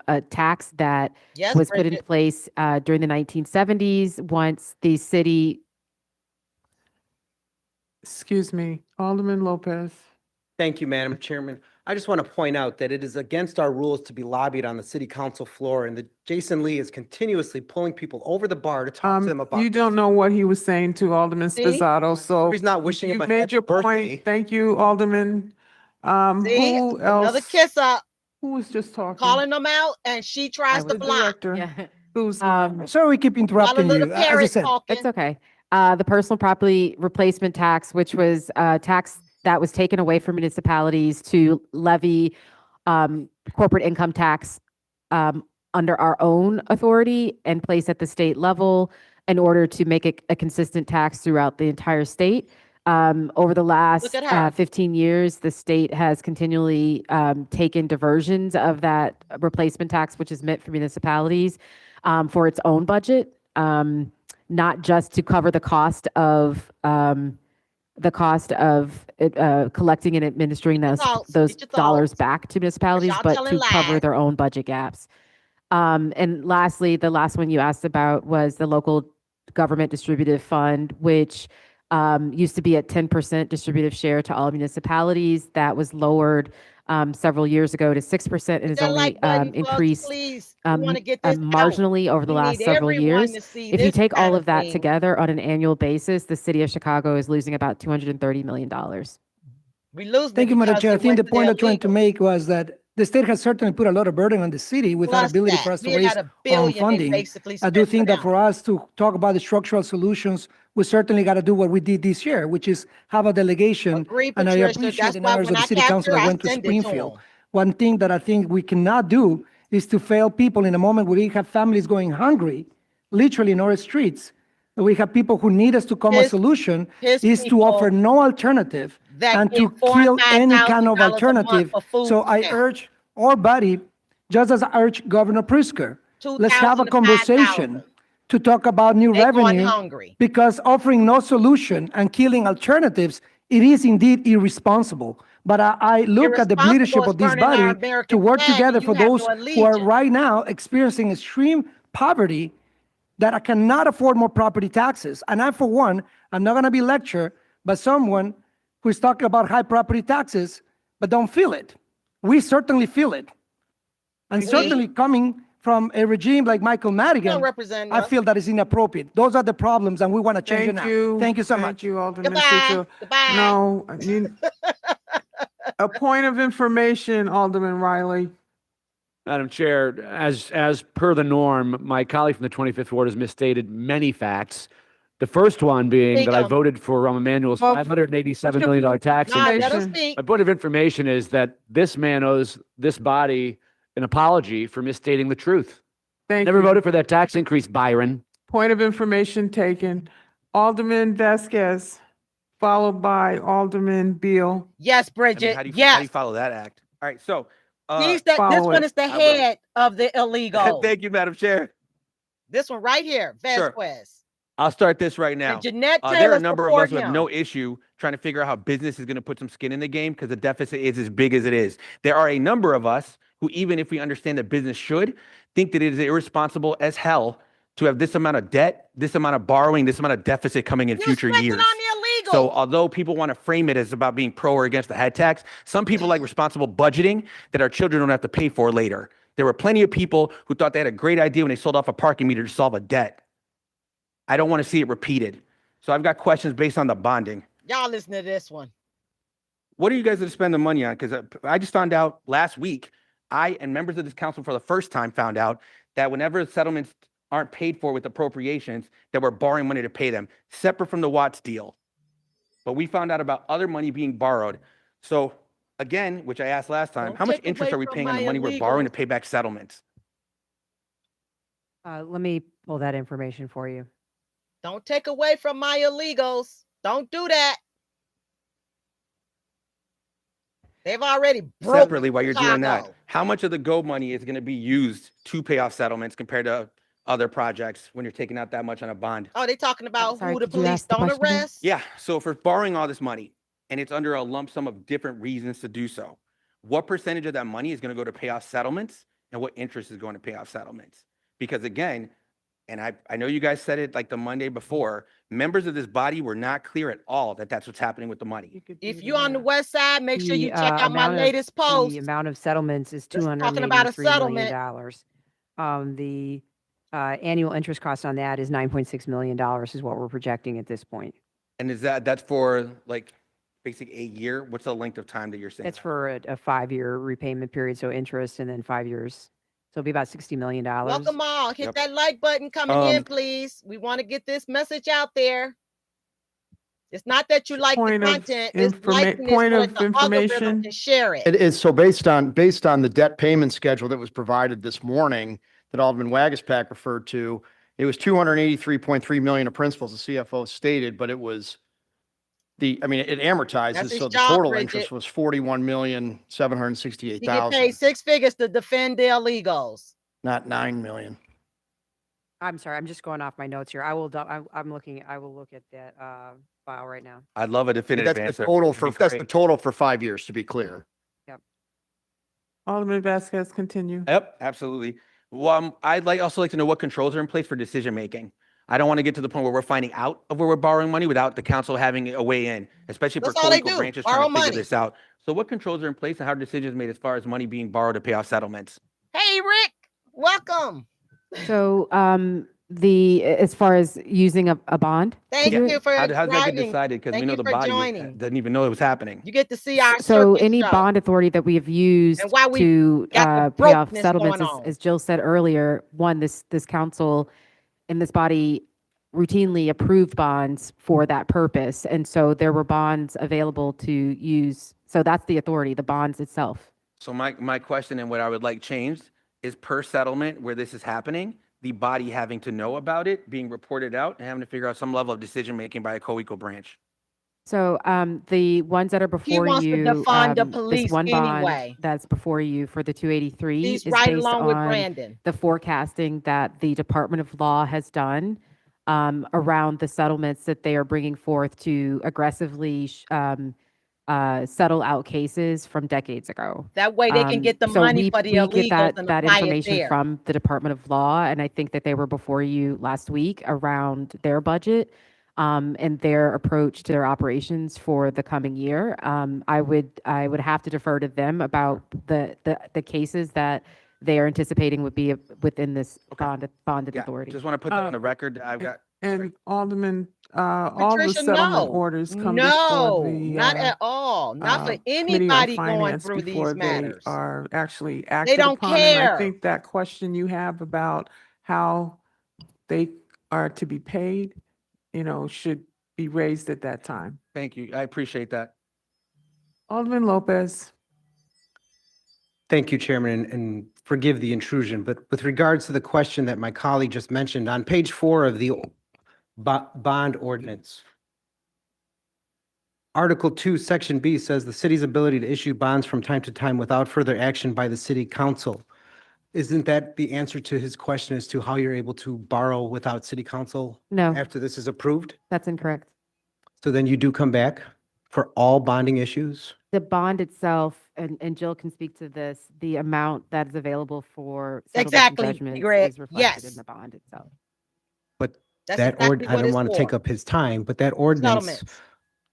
a tax that was put in place during the 1970s once the city. Excuse me, Alderman Lopez. Thank you, Madam Chairman. I just want to point out that it is against our rules to be lobbied on the city council floor, and that Jason Lee is continuously pulling people over the bar to talk to them about. You don't know what he was saying to Alderman Spizzato, so He's not wishing him you a made happy your birthday. point. Thank you, Alderman. See, Who another else? kiss up, Who was just talking? calling them out, and she tries to The block. director. Yeah. Who's? Sorry, we keep interrupting While a little you. As I parrot said, talking. It's okay. The personal property replacement tax, which was a tax that was taken away from municipalities to levy corporate income tax under our own authority and place at the state level in order to make it a consistent tax throughout the entire state. Over the last Look at her. 15 years, the state has continually taken diversions of that replacement tax, which is meant for municipalities, for its own budget, not just to cover the cost of collecting and administering those Get your dollars thoughts. back to municipalities, y'all but telling to cover lies. their own budget gaps. And lastly, the last one you asked about was the local government distributive fund, which used to be at 10% distributive share to all municipalities. That was lowered several years ago to 6% and has That only like button, Bugs, increased please. We want to get this out. marginally over the We last need several everyone years. to see If you this take all kind of that thing. together on an annual basis, the city of Chicago is losing about $230 million. We lose thank you, Madam Chair. I think the point I'm trying to make was that the state has certainly put a lot of burden on the city without Plus ability that. for us to We raise had $1 our own billion they funding. basically I do spent think for that for us to talk about the structural solutions, we certainly got to do what we did this year, which is have a delegation. Agree, And I Patricia. appreciate That's the why members when of the I city council capture, that I went to send it to Springfield. them. One thing that I think we cannot do is to fail people in a moment where we have families going hungry, literally in our streets. We have people who need us to come a His- solution his is to people offer no alternative that and get to $4,000 kill and any kind of $5,000 a month alternative. for food So I stamps. urge our body, just as I urge Governor Pritzker, let's have a $2,000 to conversation $5,000. to talk about new They going revenue, hungry. because offering no solution and killing alternatives, it is indeed irresponsible. But I look at the Irresponsible leadership is of this burning our body to American work flag together and for you have those no who are allegiance. right now experiencing extreme poverty, that I cannot afford more property taxes. And I, for one, I'm not going to be lectured by someone who is talking about high property taxes, but don't feel it. We certainly feel it. And certainly coming from a regime like Michael Madigan, represent I us. feel that is inappropriate. Those are the problems, and we want to change it Thank now. you. Thank you so much. Thank you, Alderman Goodbye. Cicho. Goodbye. No, I mean, a point of information, Alderman Riley. Madam Chair, as per the norm, my colleague from the 25th Ward has misstated many facts. The first one being Speak that I up. voted for Rahm Emanuel's Well, $587 million tax Nah, let increase. us speak. My point of information is that this man owes this body an apology for misstating the truth. Thank Never you. voted for that tax increase, Byron. Point of information taken. Alderman Vasquez, followed by Alderman Beal. Yes, I mean, Bridget. how do you Yes. follow that act? All right, so, This Follow one it. is the I will. head of the illegal. Thank you, Madam Chair. This one right here, Sure. Vasquez. I'll start this right now. And Jeanette There are Taylor a number of support us who have him. no issue trying to figure out how business is going to put some skin in the game because the deficit is as big as it is. There are a number of us who, even if we understand that business should, think that it is irresponsible as hell to have this amount of debt, this amount of borrowing, this amount of deficit coming in You future spent it years. on the illegal. So although people want to frame it as about being pro or against the head tax, some people like responsible budgeting that our children don't have to pay for later. There were plenty of people who thought they had a great idea when they sold off a parking meter to solve a debt. I don't want to see it repeated. So I've got questions based on the bonding. Y'all listen to this one. What are you guys going to spend the money on? Because I just found out last week, I and members of this council for the first time found out that whenever settlements aren't paid for with appropriations, that we're borrowing money to pay them, separate from the Watts deal. But we found out about other money being borrowed. So again, which I asked last time, Don't how much take interest away are we from paying on my the money we're borrowing to illegals. pay back settlements? Let me pull that information for you. Don't take away from my illegals. Don't do that. They've already broke Separately, while you're doing that, Chicago. how much of the GO money is going to be used to pay off settlements compared to other projects when you're taking out that much on a bond? Oh, they talking about sorry, who the could you police ask the don't question again? arrest? Yeah, so if we're borrowing all this money and it's under a lump sum of different reasons to do so, what percentage of that money is going to go to pay off settlements and what interest is going to pay off settlements? Because again, and I know you guys said it like the Monday before, members of this body were not clear at all that that's what's happening with the money. If you're on the west side, make sure you check out my amount of- latest post. The amount of settlements is Let's talking about a $283 million. The annual interest cost on that is $9.6 million is what we're projecting at this point. And that's for like basically a year? What's the length of time that you're saying? That's for a 5-year repayment period, so interest and then 5 years. So it'll be about $60 million. Welcome all. Hit Yep. that like button coming in, please. We want to get this message out there. It's not that you like the Point of content. It's informa- liking it point so of that the algorithm information. can share it. It is, so based on the debt payment schedule that was provided this morning that Alderman Wagaspack referred to, it was 283.3 million of principals, the CFO stated, but it was it That's amortizes, his so the job, total Bridget. interest was 41,768,000. He get paid 6 figures to defend the illegals. Not 9 million. I'm sorry, I'm just going off my notes here. I will look at that file right now. I'd love a definitive That's answer. the total It'd be that's the great. total for 5 years, to be clear. Alderman Vasquez, continue. Yep, absolutely. Well, I'd also like to know what controls are in place for decision making. I don't want to get to the point where we're finding out of where we're borrowing money without the council having a way in, especially for That's all they co-equal do, branches borrow trying to figure money. this out. So what controls are in place and how are decisions made as far as money being borrowed to pay off settlements? Hey, Rick, welcome. So, as far as using a bond? Thank to do you it? for How's that get driving. decided? Because we Thank know you the for body joining. didn't even know it was happening. You get to see our So circus any show. bond authority that we have used And why we to got the pay off brokenness settlements, going as, on. as Jill said earlier, one, this council and this body routinely approved bonds for that purpose. And so there were bonds available to use. So that's the authority, the bonds itself. So my question and what I would like changed is per settlement where this is happening, the body having to know about it, being reported out, and having to figure out some level of decision making by a co-equal branch. So the ones that are before wants to you, defund the this police one bond anyway. that's before you for the 283 He's is right based along with on Brandon. the forecasting that the Department of Law has done around the settlements that they are bringing forth to aggressively settle out cases from decades ago. That way they can get the So money we, for the we illegals get and that apply it information there. from the Department of Law, and I think that they were before you last week around their budget and their approach to their operations for the coming year. I would have to defer to them about the cases that they are anticipating would be within this bonded Yeah, authority. just want to put that on the record. I've got And Alderman, all the Patricia, settlement no. orders come No, before the. not at all. Not for Committee on anybody going Finance through before these they matters. are actually acted don't upon. And I care. think that question you have about how they are to be paid, should be raised at that time. Thank you. I appreciate that. Alderman Lopez. Thank you, Chairman, and forgive the intrusion, but with regards to the question that my colleague just mentioned, on page 4 of the bond ordinance, Article 2, Section B says the city's ability to issue bonds from time to time without further action by the city council. Isn't that the answer to his question as to how you're able to borrow without city council No, after this is approved? that's incorrect. So then you do come back for all bonding issues? The bond itself, and Jill can speak to this, the amount that is available for settlements and Exactly, judgments Greg. is reflected in Yes. the bond itself. But That's that exactly I what don't it's want to take for. up his time, but that ordinance, Settlements.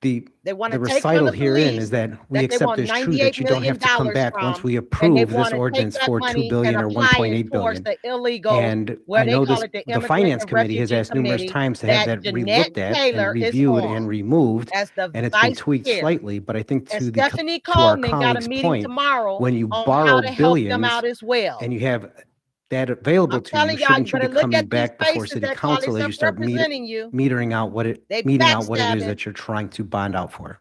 the They want the to take from recital the herein police is that we that they accept want as true $98 that you don't million have to come back once from, we and they approve this want to take ordinance that for 2 money and billion or apply it 1.8 towards billion. the illegals, And where I they know call this, it the the Immigrant Finance and Committee has Refugee asked numerous Committee, times to have that that Jeanette relooked at and Taylor is reviewed on and removed, as the and it's been vice tweaked chair. slightly, but I think And to Stephanie to our Coleman got a colleague's meeting point, tomorrow when you on borrow how to help them out billions as well. and you have that available I'm to you, telling y'all, you shouldn't you be better look coming at these back before faces city that call council as you themselves start representing you. metering out what They it is backstabbing. that you're trying to bond out for?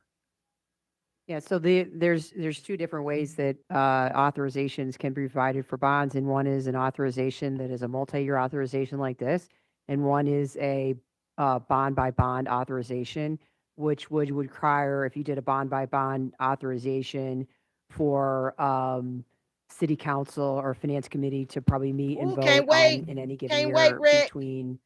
Yeah, so there's two different ways that authorizations can be provided for bonds, and one is an authorization that is a multi-year authorization like this, and one is a bond by bond authorization, which would require, if you did a bond by bond authorization for city council or finance committee to probably meet and Ooh, vote can't wait. on in any given Can't wait, year Rick. between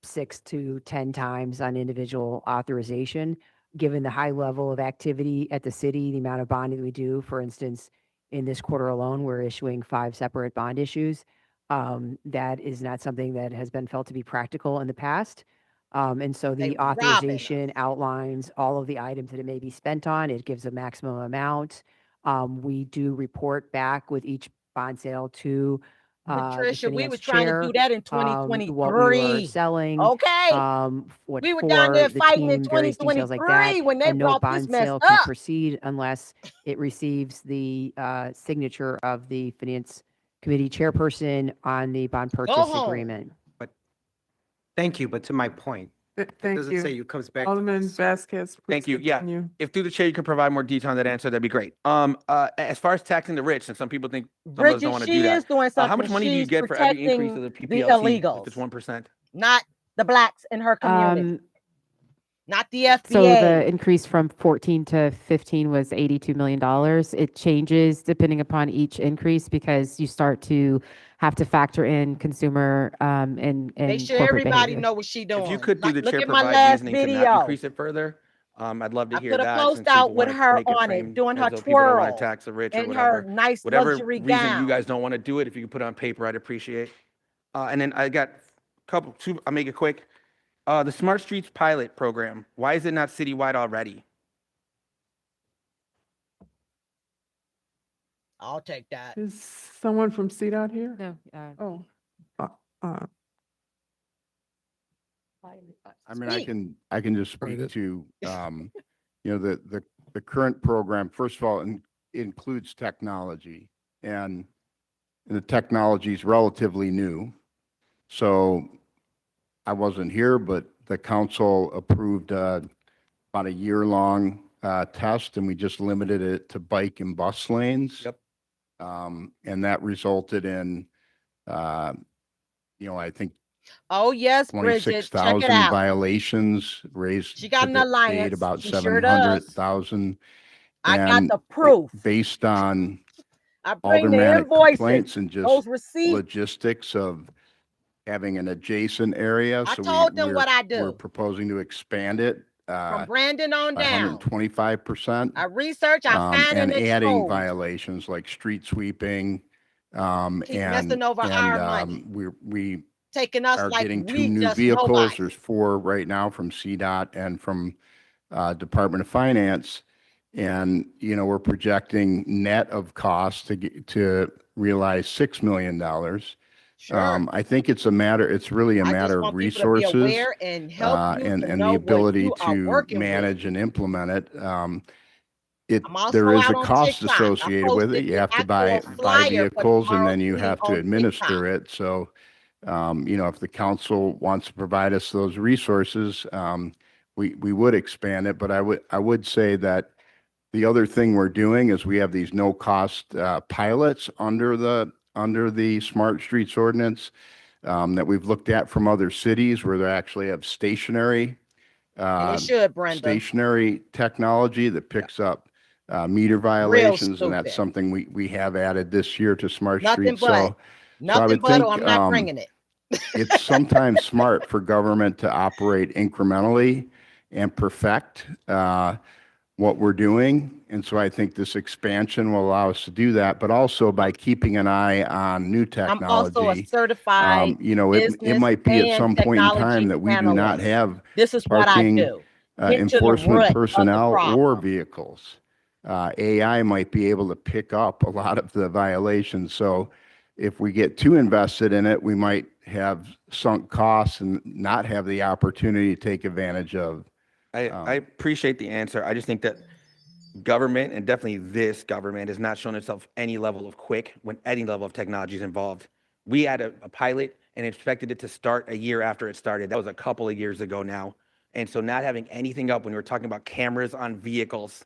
6 to 10 times on individual authorization, given the high level of activity at the city, the amount of bonding we do. For instance, in this quarter alone, we're issuing 5 separate bond issues. That is not something that has been felt to be practical in the past. And so They the robbing us. authorization outlines all of the items that it may be spent on. It gives a maximum amount. We do report back with each bond sale to the Patricia, we were finance trying to chair, do that in what we were 2023. selling, Okay. what We were down there for, the fighting in team, various details like that. 2023 when they And no brought this bond mess sale can up. proceed unless it receives the signature of the finance committee chairperson on the bond Go purchase home. agreement. Thank you, but to my point, it Thank doesn't say you. you comes back. Alderman Vasquez, please Thank you. Yeah. continue. If through the chair, you could provide more detail on that answer, that'd be great. As far as taxing the rich, and some people think some of us don't Bridget, want to do she is that. doing How something. much money do you She's get for every increase protecting of the the PPLT? If illegals, it's 1%. not the blacks in her community, not the So the FBA. increase from 14 to 15 was $82 million. It changes depending upon each increase because you start to have to factor in consumer and Make sure corporate everybody behavior. know what she doing. If you could, through the Look chair, at my provide last reasoning to not video. increase it further, I'd love to I hear put a that. post Since out people with want to her make it on it, framed doing her as though people don't want to twirl tax the rich or in her whatever. nice Whatever luxury reason you gown. guys don't want to do it, if you could put it on paper, I'd appreciate. And then I got two, I'll make it quick. The Smart Streets pilot program, why is it not citywide already? I'll take that. Is someone from CDOT here? No, Oh. I mean, Speak. I can just speak to, the current program, first of all, includes technology, and the technology is relatively new. So I wasn't here, but the council approved about a year-long test, and we just limited it to bike and bus lanes. Yep. And that resulted in, I think Oh yes, Bridget, check it 26,000 out. violations, raised She got to an the alliance. state about She sure does. 700,000. I got And the proof. based on I bring the aldermanic invoices, complaints and just those receipts. logistics of having an adjacent area. I So told them what I we're do. proposing to expand it From Brandon on by down. 125%. I research, I find And and adding expose. violations like street sweeping. Keep And messing over our money. we Taking us are like getting 2 we new just vehicles. nobody. There's 4 right now from CDOT and from Department of Finance. And, we're projecting net of cost to realize $6 million. Sure. I think it's really a I just matter of want people to be resources aware and help you and to the know what ability you are to working with. manage and implement it. I'm also There is out a on cost TikTok. I associated with it. posted You the have to actual buy flyer for vehicles, and tomorrow's then you meeting have to on administer TikTok. it. So, if the council wants to provide us those resources, we would expand it. But I would say that The other thing we're doing is we have these no-cost pilots under the Smart Streets ordinance that we've looked at from other cities where they actually have And it should, Brenda. stationary technology that picks up meter Real violations, and that's stupid. something we have added this year to Smart Nothing Streets. but. So I Nothing would but, think or I'm not bringing it. it's sometimes smart for government to operate incrementally and perfect what we're doing. And so I think this expansion will allow us to do that, but also by keeping an eye on new I'm also a technology. certified You know, it business might be at and some point in time technology that we do not analyst. have This is what I parking do. Get to the enforcement root of the personnel or problem. vehicles. AI might be able to pick up a lot of the violations. So if we get too invested in it, we might have sunk costs and not have the opportunity to take advantage of. I appreciate the answer. I just think that government, and definitely this government, has not shown itself any level of quick when any level of technology is involved. We had a pilot and expected it to start a year after it started. That was a couple of years ago now. And so not having anything up when we were talking about cameras on vehicles,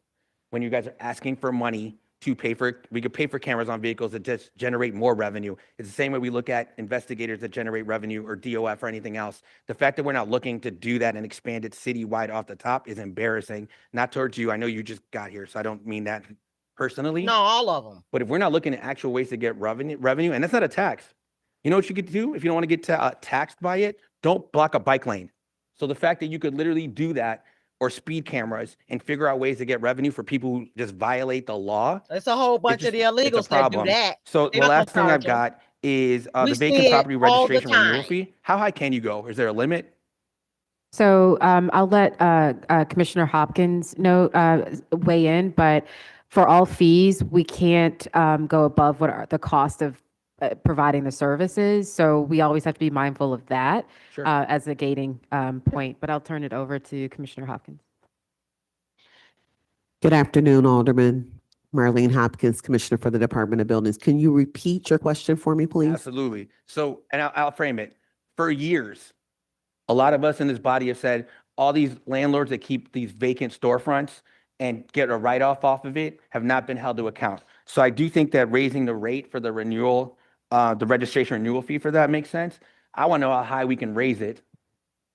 when you guys are asking for money to pay for, we could pay for cameras on vehicles that just generate more revenue. It's the same way we look at investigators that generate revenue or DOF or anything else. The fact that we're not looking to do that and expand it citywide off the top is embarrassing. Not towards you. I know you just got here, so I don't mean that personally. No, all of them. But if we're not looking at actual ways to get revenue, and that's not a tax. You know what you could do if you don't want to get taxed by it? Don't block a bike lane. So the fact that you could literally do that, or speed cameras, and figure out ways to get revenue for people who just violate the law. It's a whole bunch of the It's a illegals that do problem. that. So They the don't last thing I've charge 'em. got is We the see vacant it property all the registration renewal time. fee. How high can you go? Is there a limit? So I'll let Commissioner Hopkins weigh in, but for all fees, we can't go above what are the cost of providing the services. So we always have to be mindful of that Sure. as a gating point. But I'll turn it over to Commissioner Hopkins. Good afternoon, Alderman. Marlene Hopkins, Commissioner for the Department of Buildings. Can you repeat your question for me, please? Absolutely. So, and I'll frame it. For years, a lot of us in this body have said all these landlords that keep these vacant storefronts and get a write-off off of it have not been held to account. So I do think that raising the rate for the renewal, the registration renewal fee for that makes sense. I want to know how high we can raise it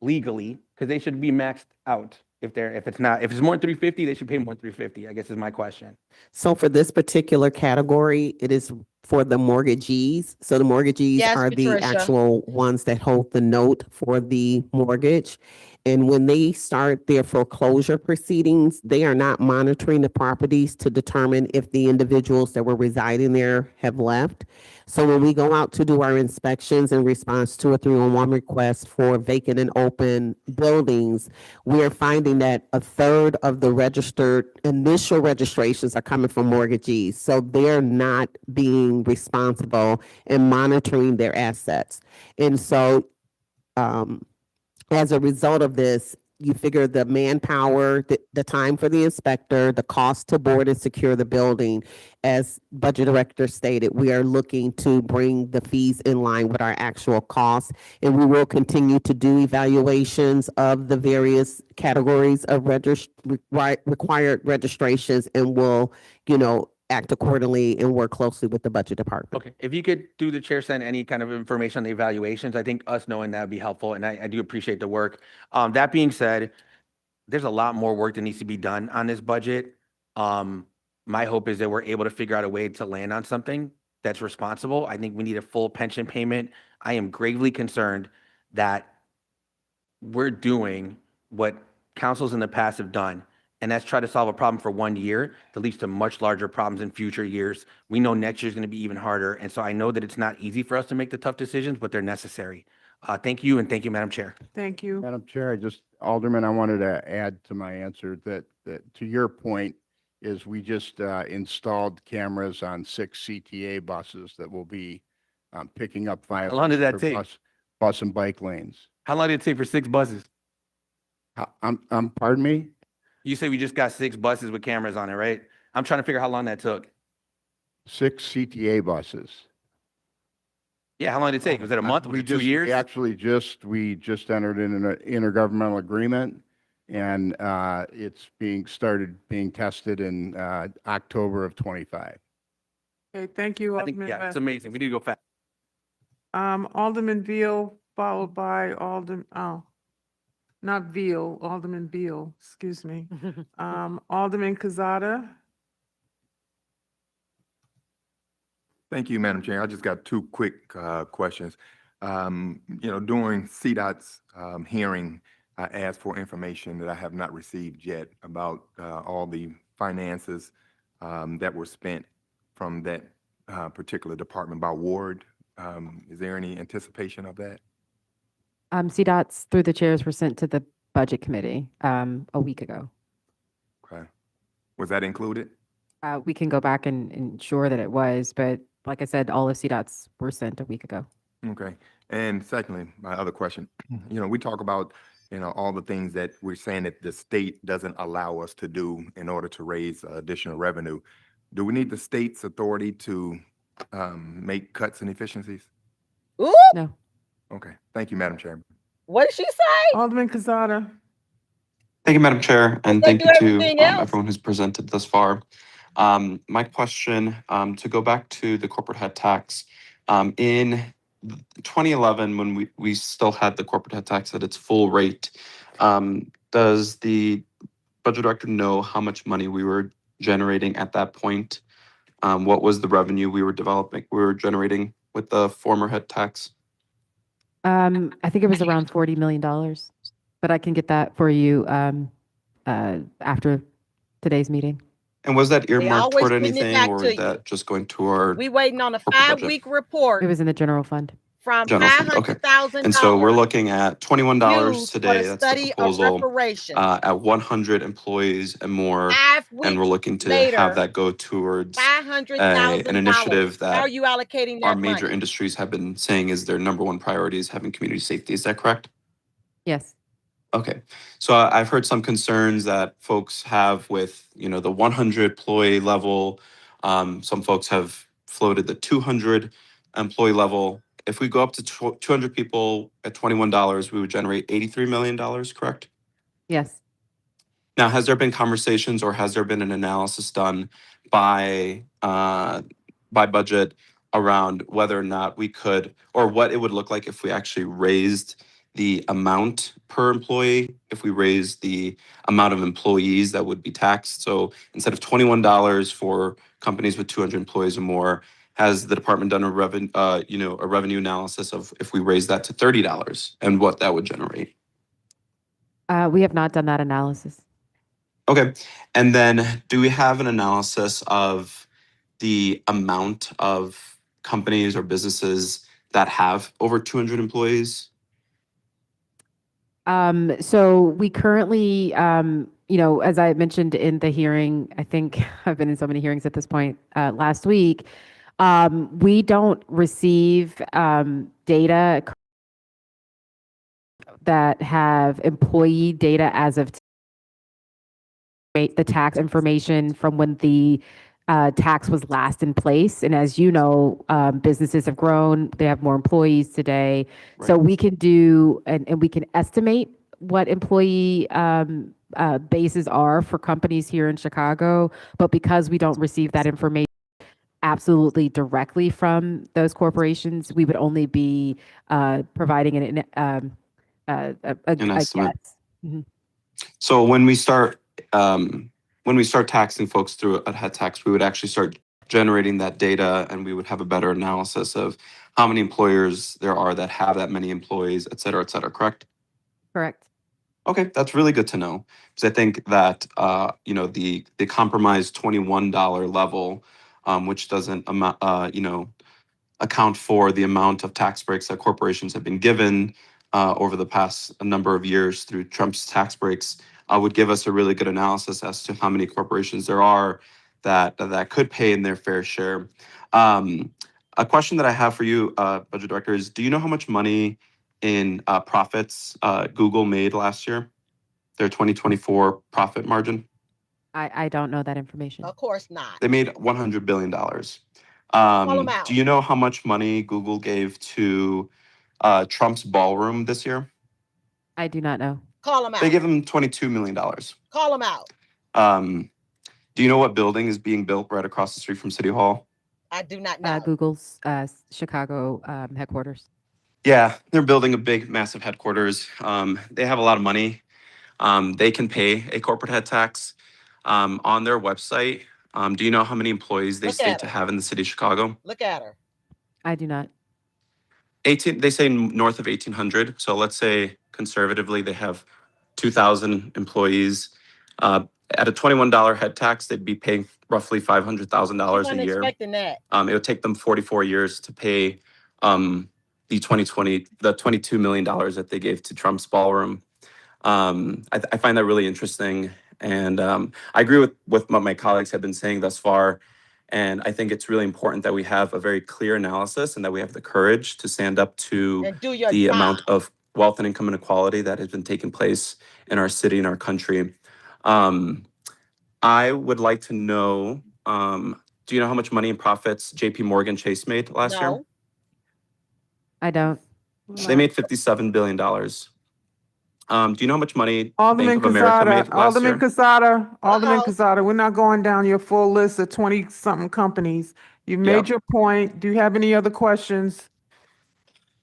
legally, because they should be maxed out. If it's more than 350, they should pay more than 350, I guess is my question. So for this particular category, it is for the mortgagees. So the mortgagees Yes, are the Patricia. actual ones that hold the note for the mortgage. And when they start their foreclosure proceedings, they are not monitoring the properties to determine if the individuals that were residing there have left. So when we go out to do our inspections in response to a 311 request for vacant and open buildings, we are finding that a third of the registered initial registrations are coming from mortgagees. So they're not being responsible in monitoring their assets. And so as a result of this, you figure the manpower, the time for the inspector, the cost to board and secure the building. As Budget Director stated, we are looking to bring the fees in line with our actual costs, and we will continue to do evaluations of the various categories of required registrations, and will, act accordingly and work closely with the Budget Department. Okay, if you could do the chair send any kind of information on the evaluations, I think us knowing that would be helpful, and I do appreciate the work. That being said, there's a lot more work that needs to be done on this budget. My hope is that we're able to figure out a way to land on something that's responsible. I think we need a full pension payment. I am gravely concerned that we're doing what councils in the past have done, and that's try to solve a problem for 1 year that leads to much larger problems in future years. We know next year is going to be even harder, and so I know that it's not easy for us to make the tough decisions, but they're necessary. Thank you, and thank you, Madam Chair. Thank you. Madam Chair, Alderman, I wanted to add to my answer that to your point is we just installed cameras on 6 CTA buses that will be picking up violations. How long did that for take? Bus and bike lanes. How long did it take for 6 buses? Pardon me? You say we just got 6 buses with cameras on it, right? I'm trying to figure out how long that took. 6 CTA buses. Yeah, how long did it take? Was it a month? Was it 2 years? We just entered in an intergovernmental agreement And it's started being tested in October of 25. Okay, thank you, I think, Alderman yeah, it's West. amazing. We need to go fast. Alderman Veal, followed by not Veal, Alderman Beal, excuse me. Alderman Kazada. Thank you, Madam Chair. I just got two quick questions. During CDOT's hearing, I asked for information that I have not received yet about all the finances that were spent from that particular department by ward. Is there any anticipation of that? CDOTs through the chairs were sent to the budget committee a week ago. Okay. Was that included? We can go back and ensure that it was, but like I said, all of CDOTs were sent a week ago. Okay. And secondly, my other question, we talk about, all the things that we're saying that the state doesn't allow us to do in order to raise additional revenue. Do we need the state's authority to make cuts and efficiencies? Ooh, No. Okay. Thank you, Madam Chairman. what did she say? Alderman Kazada. Thank you, Madam Chair, and They thank do you to everything else. everyone who's presented thus far. My question, to go back to the corporate head tax, in 2011, when we still had the corporate head tax at its full rate, does the budget director know how much money we were generating at that point? What was the revenue we were generating with the former head tax? I think it was around $40 million, but I can get that for you after today's meeting. And was that They earmarked always toward getting it anything, back or to is you. that just going toward We waiting on a corporate budget? 5-week report It was in the general fund. from General fund, okay. $500,000 And so we're looking at $21 used for today. the That's the study of proposal. reparations. At 100 employees and more, 5 and we're weeks looking to later, have that go towards $500,000. an initiative How are that you allocating our that major money? industries have been saying is their number one priority is having community safety. Is that correct? Yes. Okay, so I've heard some concerns that folks have with, the 100 employee level. Some folks have floated the 200 employee level. If we go up to 200 people at $21, we would generate $83 million, correct? Yes. Now, has there been conversations or has there been an analysis done by budget around whether or not we could, or what it would look like if we actually raised the amount per employee, if we raised the amount of employees that would be taxed? So instead of $21 for companies with 200 employees or more, has the department done a revenue analysis of if we raise that to $30 and what that would generate? We have not done that analysis. Okay, and then do we have an analysis of the amount of companies or businesses that have over 200 employees? So we currently, as I mentioned in the hearing, I think I've been in so many hearings at this point, last week, we don't receive data that have employee data as of the tax information from when the tax was last in place. And as you know, businesses have grown, they have more employees today. So we can do, and we can estimate what employee bases are for companies here in Chicago. But because we don't receive that information absolutely directly from those corporations, we would only be providing an estimate. guess. Mhm. So when we start taxing folks through a head tax, we would actually start generating that data, and we would have a better analysis of how many employers there are that have that many employees, et cetera, correct? Correct. Okay, that's really good to know, because I think that the compromised $21 level, which doesn't account for the amount of tax breaks that corporations have been given over the past number of years through Trump's tax breaks, would give us a really good analysis as to how many corporations there are that could pay in their fair share. A question that I have for you, Budget Director, is do you know how much money in profits Google made last year? Their 2024 profit margin? I don't know that information. Of course not. They made $100 billion. Call them out. Do you know how much money Google gave to Trump's ballroom this year? I do not know. Call them out. They give them $22 million. Call them out. Do you know what building is being built right across the street from City Hall? I do not know. Google's Chicago headquarters. Yeah, they're building a big, massive headquarters. They have a lot of money. They can pay a corporate head tax. On their website, do you know how many employees they Look state at to her. have in the city of Chicago? Look at her. I do not. 18, they say north of 1,800. So let's say conservatively they have 2,000 employees. At a $21 head tax, they'd be paying roughly $500,000 a year. Expecting that. It would take them 44 years to pay the $22 million that they gave to Trump's ballroom. I find that really interesting. And I agree with what my colleagues have been saying thus far. And I think it's really important that we have a very clear analysis and that we have the courage to stand up to And do your the job. amount of wealth and income inequality that has been taking place in our city and our country. I would like to know, do you know how much money in profits JP Morgan Chase made last year? No. I don't. They made $57 billion. Do you know how much money Alderman Bank of America made Casada, last year? Alderman Casada, we're not going down your full list of 20-something companies. You've made your point. Do you have any other questions?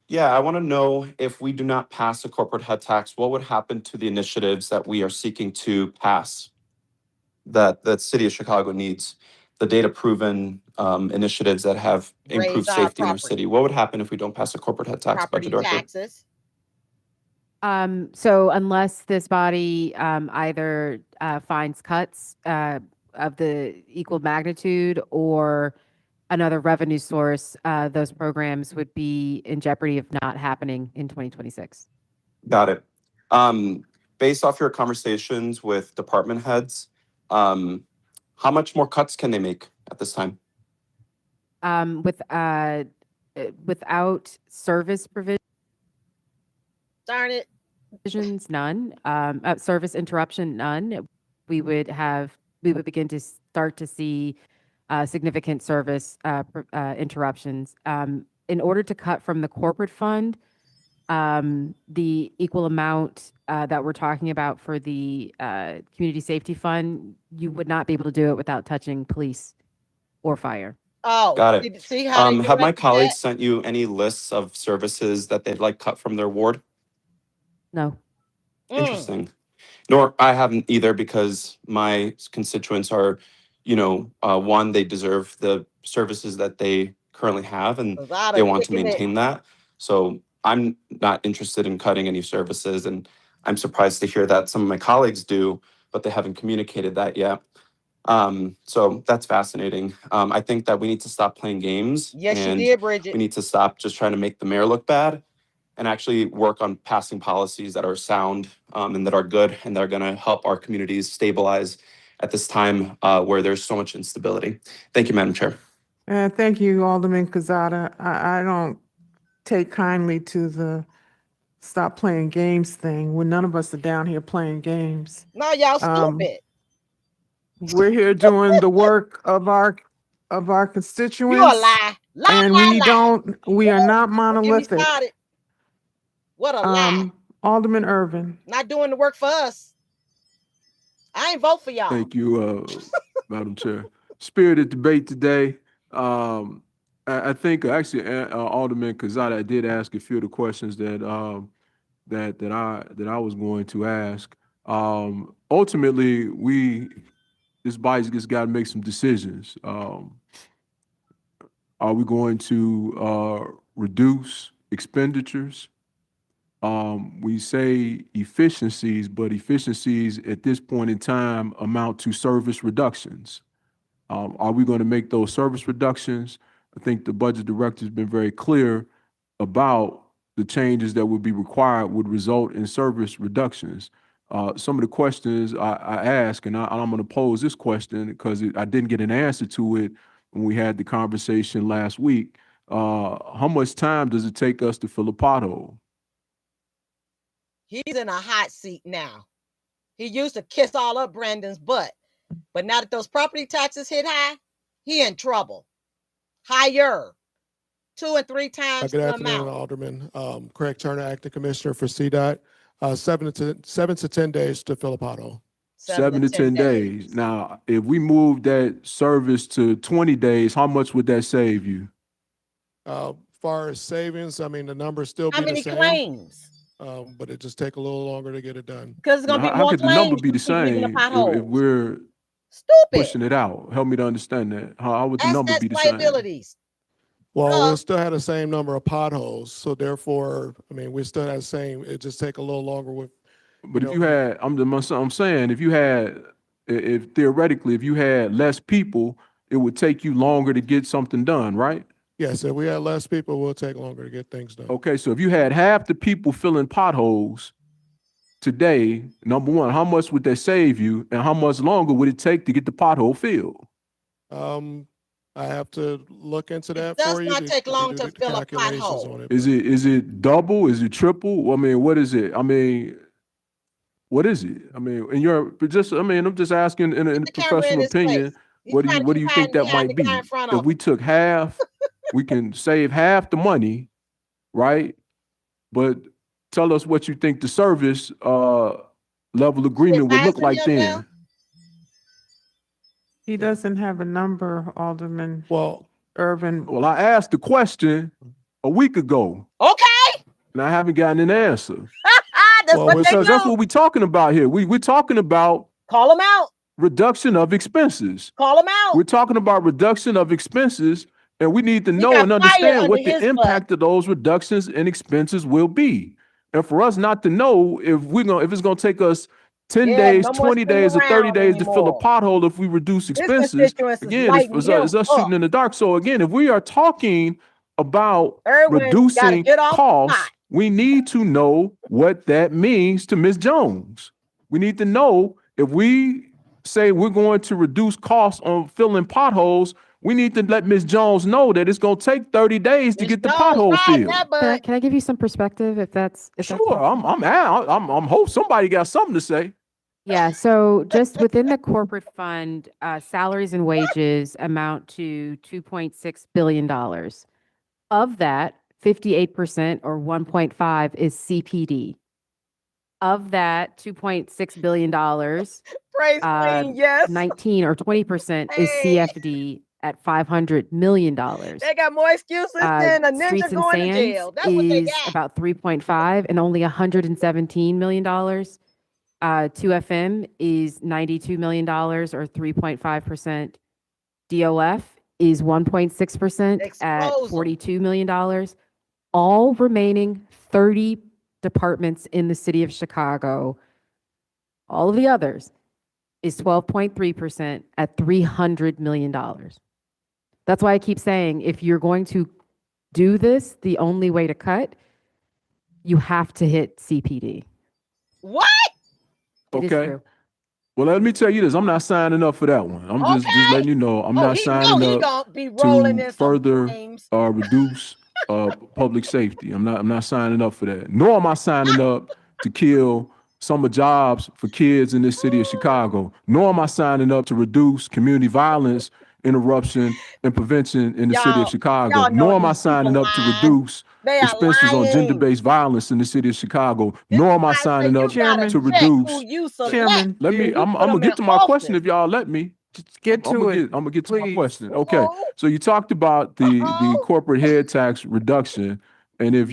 Yeah, I want to know, if we do not pass a corporate head tax, what would happen to the initiatives that we are seeking to pass that the city of Chicago needs? The data-proven initiatives that have improved Raise our safety in our property. city. What would happen if we don't pass a corporate head tax, Property Budget Director? taxes. So unless this body either finds cuts of the equal magnitude or another revenue source, those programs would be in jeopardy of not happening in 2026. Got it. Based off your conversations with department heads, how much more cuts can they make at this time? Without service Darn it. provisions, none. Service interruption, none. We would begin to start to see significant service interruptions. In order to cut from the corporate fund, the equal amount that we're talking about for the community safety fund, you would not be able to do it without touching police or fire. Oh, Got it. See how they Have my directed colleagues that? sent you any lists of services that they'd like cut from their ward? No. Interesting. Nor I haven't either, because my constituents are, one, they deserve the services that they currently have and Without they a want to kick in it. maintain that. So I'm not interested in cutting any services, and I'm surprised to hear that some of my colleagues do, but they haven't communicated that yet. So that's fascinating. I think that we need to stop playing games. Yes, you and did, Bridget. we need to stop just trying to make the mayor look bad and actually work on passing policies that are sound and that are good and that are going to help our communities stabilize at this time where there's so much instability. Thank you, Madam Chair. Thank you, Alderman Casada. I don't take kindly to the stop playing games thing when none of us are down here playing games. No, y'all stupid. We're here doing the work of our constituents. You a lie. Lie, and lie, we are not Don't get me monolithic. started. What a lie. Alderman Irvin. Not doing the work for us. I ain't vote for y'all. Thank you, Madam Chair. Spirited debate today. I think actually Alderman Kazada did ask a few of the questions that I was going to ask. Ultimately, this body's just got to make some decisions. Are we going to reduce expenditures? We say efficiencies, but efficiencies at this point in time amount to service reductions. Are we going to make those service reductions? I think the budget director has been very clear about the changes that would be required would result in service reductions. Some of the questions I ask, and I'm going to pose this question because I didn't get an answer to it when we had the conversation last week. How much time does it take us to fill a pothole? He's in a hot seat now. He used to kiss all up Brandon's butt. But now that those property taxes hit high, he in trouble. Higher. 2 and 3 times Good the afternoon, amount. Alderman. Craig Turner, Acting Commissioner for CDOT. 7 to 10 days to fill a pothole. 7 to 10 days. Now, if we move that service to 20 days, how much would that save you? Far as savings, I mean, the numbers still How be the many same. claims? But it just take a little longer to get it done. Because it's gonna Now, be how more could the number claims be the to keep leaving the same if potholes. we're Stupid. pushing it out? Help me to understand that. How would the number Assets, be the same? liabilities. Well, we'll still have the same number of potholes, so therefore, I mean, we still have the same, it just take a little longer with. But if you had, I'm saying, if you had, if theoretically, if you had less people, it would take you longer to get something done, right? Yes, if we had less people, it will take longer to get things done. Okay, so if you had half the people filling potholes today, number one, how much would that save you, and how much longer would it take to get the pothole filled? I have to look into that Does for you. not take long to fill a calculations pothole. on it. Is it double? Is it triple? I mean, what is it? I mean, what is it? I mean, in your just, I mean, I'm just asking in a professional opinion. What do you think that might be? If we took half, we can save half the money, right? But tell us what you think the service level agreement would look like then. He doesn't have a number, Alderman. Well, Irvin. Well, I asked the question a week ago, Okay. and I haven't gotten an answer. That's what they Because that's do. what we're talking about here. We're talking about Call them out. reduction of expenses. Call them out. We're talking about reduction of expenses, and we need to know got and fire understand what under the his butt. impact of those reductions in expenses will be. And for us not to know if it's gonna take us 10 days, no more 20 spinning days, or 30 around days to fill a anymore. pothole if we reduce expenses, constituents is again, lighting it's him us shooting up. in the dark. So again, if we are talking about Erwin gotta reducing get off the costs, pot. we need to know what that means to Ms. Jones. We need to know if we say we're going to reduce costs on filling potholes, we need to let Ms. Jones know that it's going to take 30 days to get the pothole filled. Can I give you some perspective if that's Sure, I'm hope somebody got something to say. Yeah, so just within the corporate fund, salaries and wages amount to $2.6 billion. Of that, 58% or 1.5 is CPD. Of that $2.6 billion, Praise Queen, yes. 19 or 20% is CFD at $500 million. They got more excuses than a ninja Streets and going to Sands jail. That's what they is got. about 3.5 and only $117 million. 2FM is $92 million or 3.5%. DOF is 1.6% at $42 million. All remaining 30 departments in the city of Chicago, all of the others, is 12.3% at $300 million. That's why I keep saying, if you're going to do this, the only way to cut, you have to hit CPD. What? It is Okay. true. Well, let me tell you this. I'm not signing up for that one. I'm just letting you know I'm not he signing gonna up be rolling in to some further flames. reduce public safety. I'm not signing up for that. Nor am I signing up to kill summer jobs for kids in this city of Chicago. Nor am I signing up to reduce community violence interruption and prevention in the city of Chicago. y'all know Nor am I these people signing up to lying. reduce They are expenses on lying. gender-based violence in the city of Chicago. Nor am I signing up Chairman, to reduce. you select. Chairman, Let me. I'm gonna get to my question if y'all let me. get to it. I'm gonna get to my please. question. Okay. So you talked about the corporate head tax reduction, and if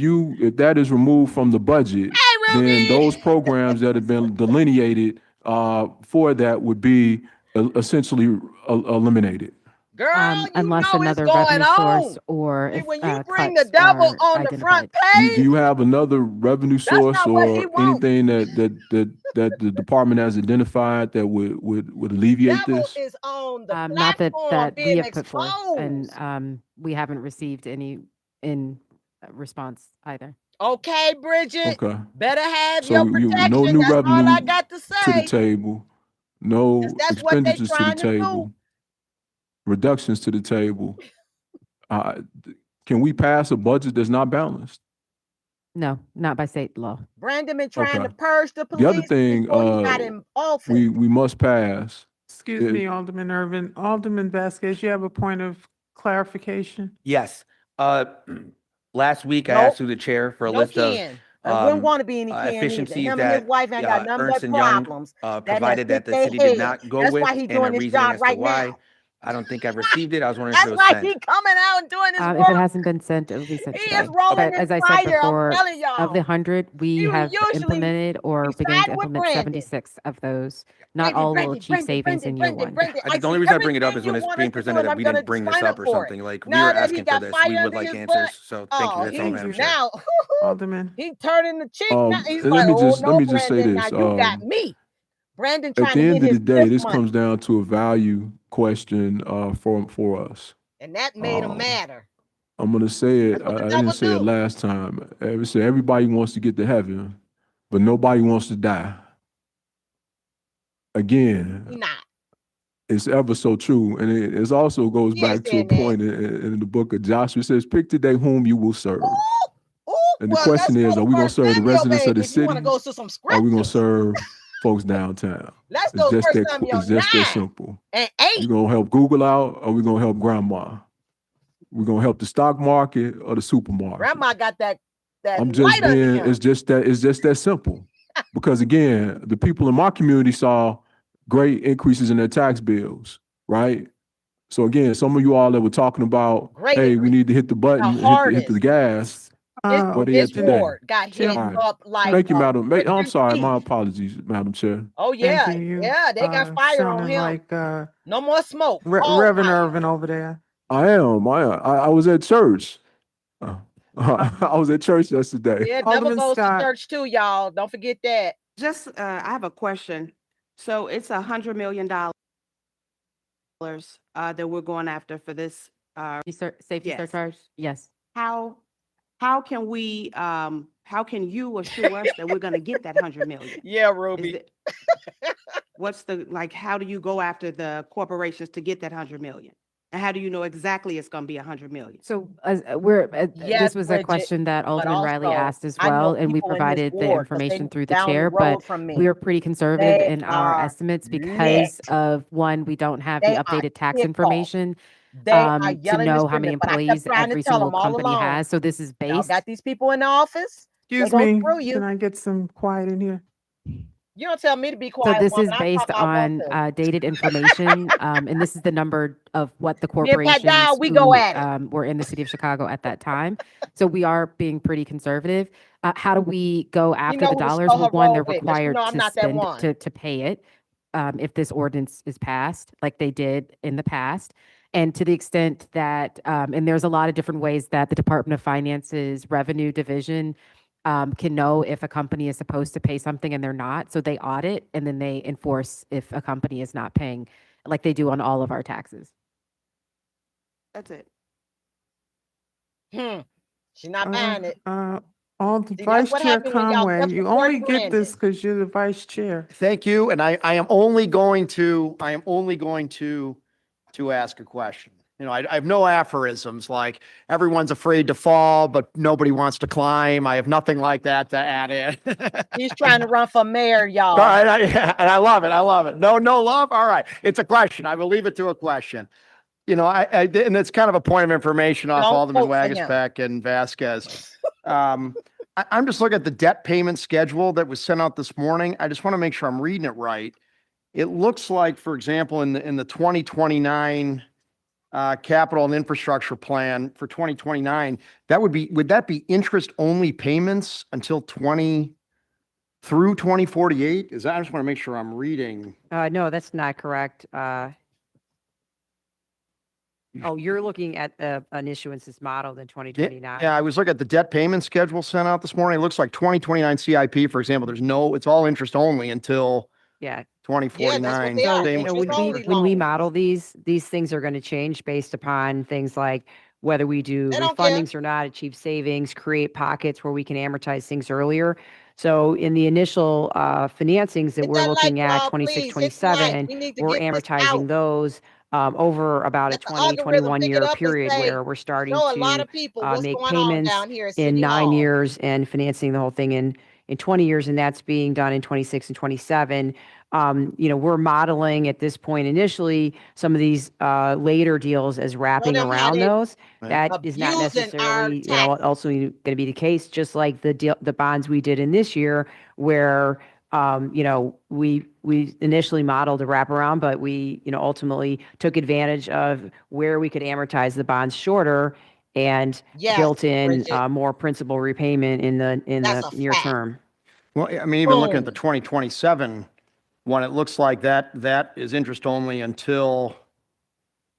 that is removed from the budget, then those programs that have been delineated for that would be essentially eliminated. Girl, unless know another it's going revenue source on. or See, if when you bring the cuts devil are on the front identified. Do you have another revenue source not what he or wants. anything that the department has identified that would alleviate this? is on the Not that platform we being have put forth, and we haven't received any in response either. Okay, Bridget. Okay. Better have So your no protection. new That's all revenue I got to to say. the table, no That's what they expenditures to the trying to do. table, reductions to the table. Can we pass a budget that's not balanced? No, not by state law. Brandon been trying to Okay. purge the police The other thing before he got in office. we must pass. Excuse me, Alderman Irvin. Alderman Vasquez, you have a point of clarification? Yes. Last week I asked through the chair for a list of And wouldn't want to be any kin either. efficiencies Him and his that wife ain't got nothing Ernst but and Young problems. provided that the they city did head. not go That's with, why he and a doing his reasoning job as to right why. now. I don't think I've received it. I was wondering if it That's was why sent. he coming out and doing his If work. it hasn't been sent, it will be sent He today. is rolling But his as I said fire. before, I'm telling y'all. of the 100, we He have usually implemented or beginning to siding with implement Brandon. 76 of those. Not all will achieve savings in year one. The only reason I bring it up is when it's being presented that we didn't bring this up or something. Like, we were asking for this. We would like answers. So thank you. That's all, Madam Chair. Now, Alderman. he turning the cheek. Now he's and like, oh let no, me just say Brandon, this. now you got me. Brandon At trying the to end get of the his day, gift this money. comes down to a value question for us. And that made him matter. I'm gonna say it. That's what the I devil didn't say it do. last time. Everybody wants to get to heaven, but nobody wants to die. He Again, not. it's ever so true, and it also goes He ain't back to a saying that. point in the book of Joshua. It says, "Pick today whom you will serve." Ooh, And the well, question let's is, go are to we gonna First serve the Samuel, residents of baby, the if you want city? to go to some Or are we gonna scriptures. serve folks downtown? Let's It's go just First that. Samuel It's just that 9 simple. and 8. You gonna help Google out, or we gonna help Grandma? We're gonna help the stock market or the supermarket. Grandma got that I'm just light under being. him. It's just that simple. Because again, the people in my community saw great increases in their tax bills, right? So again, some of you all that were talking about, Great hey, we need to hit the button, hit the hardest. gas. Where they at His today? ward got hit All right. up like Thank you, Madam. for I'm sorry. beef. My apologies, Madam Chair. Oh yeah, Thank you. yeah, they got fire on Sounding him. like No more smoke. Reverend Irvin over there. I am. I was at church. I was at church yesterday. Yeah, devil Alderman goes Scott. to church too, y'all. Don't forget that. Just, I have a question. So it's $100 million that we're going after for this. Safety Yes. surcharge? Yes. How can we, how can you assure us that we're gonna get that 100 million? Yeah, Is Ruby. it- What's how do you go after the corporations to get that 100 million? And how do you know exactly it's gonna be 100 million? So Yes, this was a Bridget, question that but Alderman Riley also, asked as I know well, and we people in his provided the ward 'cause they information through the down the chair, road but from me. we are pretty conservative They in our are estimates because of, one, we don't have the They are updated tax pissed off. information They are to yelling and know how many screaming, but I kept employees trying to every tell single them all company along. has. So this is Y'all based. got these people in the office. Excuse They gonna me. screw you. Can I get some quiet in here? You don't tell me to be So quiet, this woman. is I based talk all I on want to. dated information, and this is the number of what the Me and Pat Dial, corporations we go who at it. were in the city of Chicago at that time. So we are being pretty conservative. How do we go after know the who to dollars? slow Well, her one, roll they're with, 'cause you required know I'm to not that spend one. to pay it if this ordinance is passed, like they did in the past. And to the extent that, and there's a lot of different ways that the Department of Finance's revenue division can know if a company is supposed to pay something and they're not. So they audit and then they enforce if a company is not paying, like they do on all of our taxes. That's it. She's not buying it. All the See, that's Vice what Chair happened when y'all Conway, kept you supporting only get this Brandon. because you're the Vice Chair. Thank you, and I am only going to ask a question. You know, I have no aphorisms like everyone's afraid to fall, but nobody wants to climb. I have nothing like that to add in. He's trying to run for mayor, y'all. All right, and I love it. I love it. No love. All right, it's a question. I will leave it to a question. You know, and it's kind of a point of information off Don't Alderman vote for him. Wagaspack and Vasquez. I'm just looking at the debt payment schedule that was sent out this morning. I just want to make sure I'm reading it right. It looks like, for example, in the 2029 capital and infrastructure plan for 2029, would that be interest only payments until through 2048? I just want to make sure I'm reading. No, that's not correct. Oh, you're looking at an issuance that's modeled in 2029. Yeah, I was looking at the debt payment schedule sent out this morning. It looks like 2029 CIP, for example, it's all interest only until Yeah. 2049. So, Same you know, with when we model these things are going to change based upon things like whether we do refundings or not, achieve savings, create pockets where we can amortize things earlier. So in the initial financings that we're looking at, 26, 27, we're amortizing those over about a 21 year period where we're starting to make payments in 9 years and financing the whole thing in in 20 years, and that's being done in 26 and 27. We're modeling at this point initially some of these later deals as wrapping them how around they those. That is not abusing our necessarily, taxes. also going to be the case, just like the bonds we did in this year, where we initially modeled a wraparound, but we, ultimately took advantage of where we could amortize the bonds shorter and Yes, built in Bridget, more principal repayment in the that's a near fact. term. Well, I mean, even looking at the Boom. 2027 one, it looks like that is interest only until,